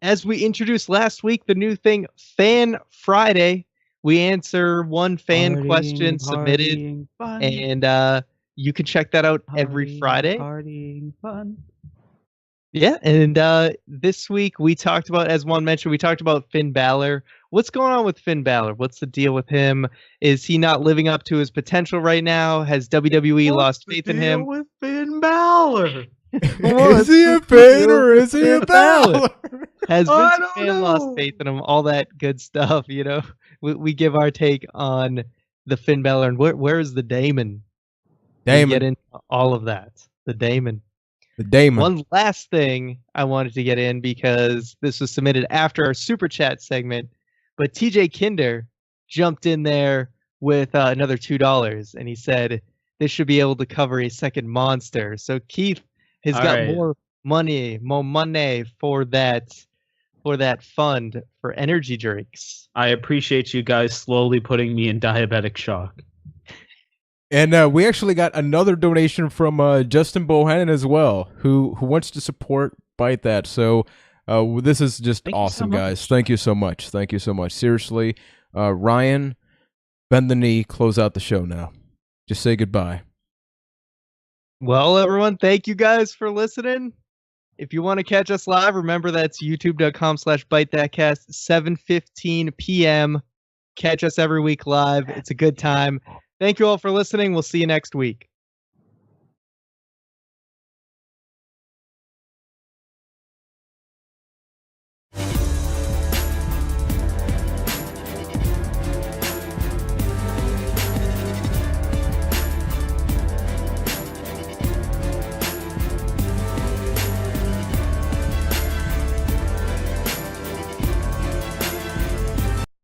As we introduced last week, the new thing, Fan Friday. We answer one fan question submitted, and you can check that out every Friday. Partying fun. Yeah, and this week we talked about, as Juan mentioned, we talked about Finn Balor. What's going on with Finn Balor? What's the deal with him? Is he not living up to his potential right now? Has WWE lost faith in him? With Finn Balor? Is he a fan or is he a Balor? Has Vince McMahon lost faith in him? All that good stuff, you know. We give our take on the Finn Balor, and where is the Damon? We get into all of that. The Damon. The Damon. One last thing I wanted to get in, because this was submitted after our Super Chat segment, but TJ Kinder jumped in there with another $2, and he said this should be able to cover a second monster. So Keith has got more money for that fund for energy drinks. I appreciate you guys slowly putting me in diabetic shock. And we actually got another donation from Justin Bohannon as well, who wants to support Byte That. So this is just awesome, guys. Thank you so much. Thank you so much. Seriously, Ryan, bend the knee, close out the show now. Just say goodbye. Well, everyone, thank you guys for listening. If you want to catch us live, remember that's youtube.com/ByteThatCast, 7:15 p.m. Catch us every week live. It's a good time. Thank you all for listening. We'll see you next week.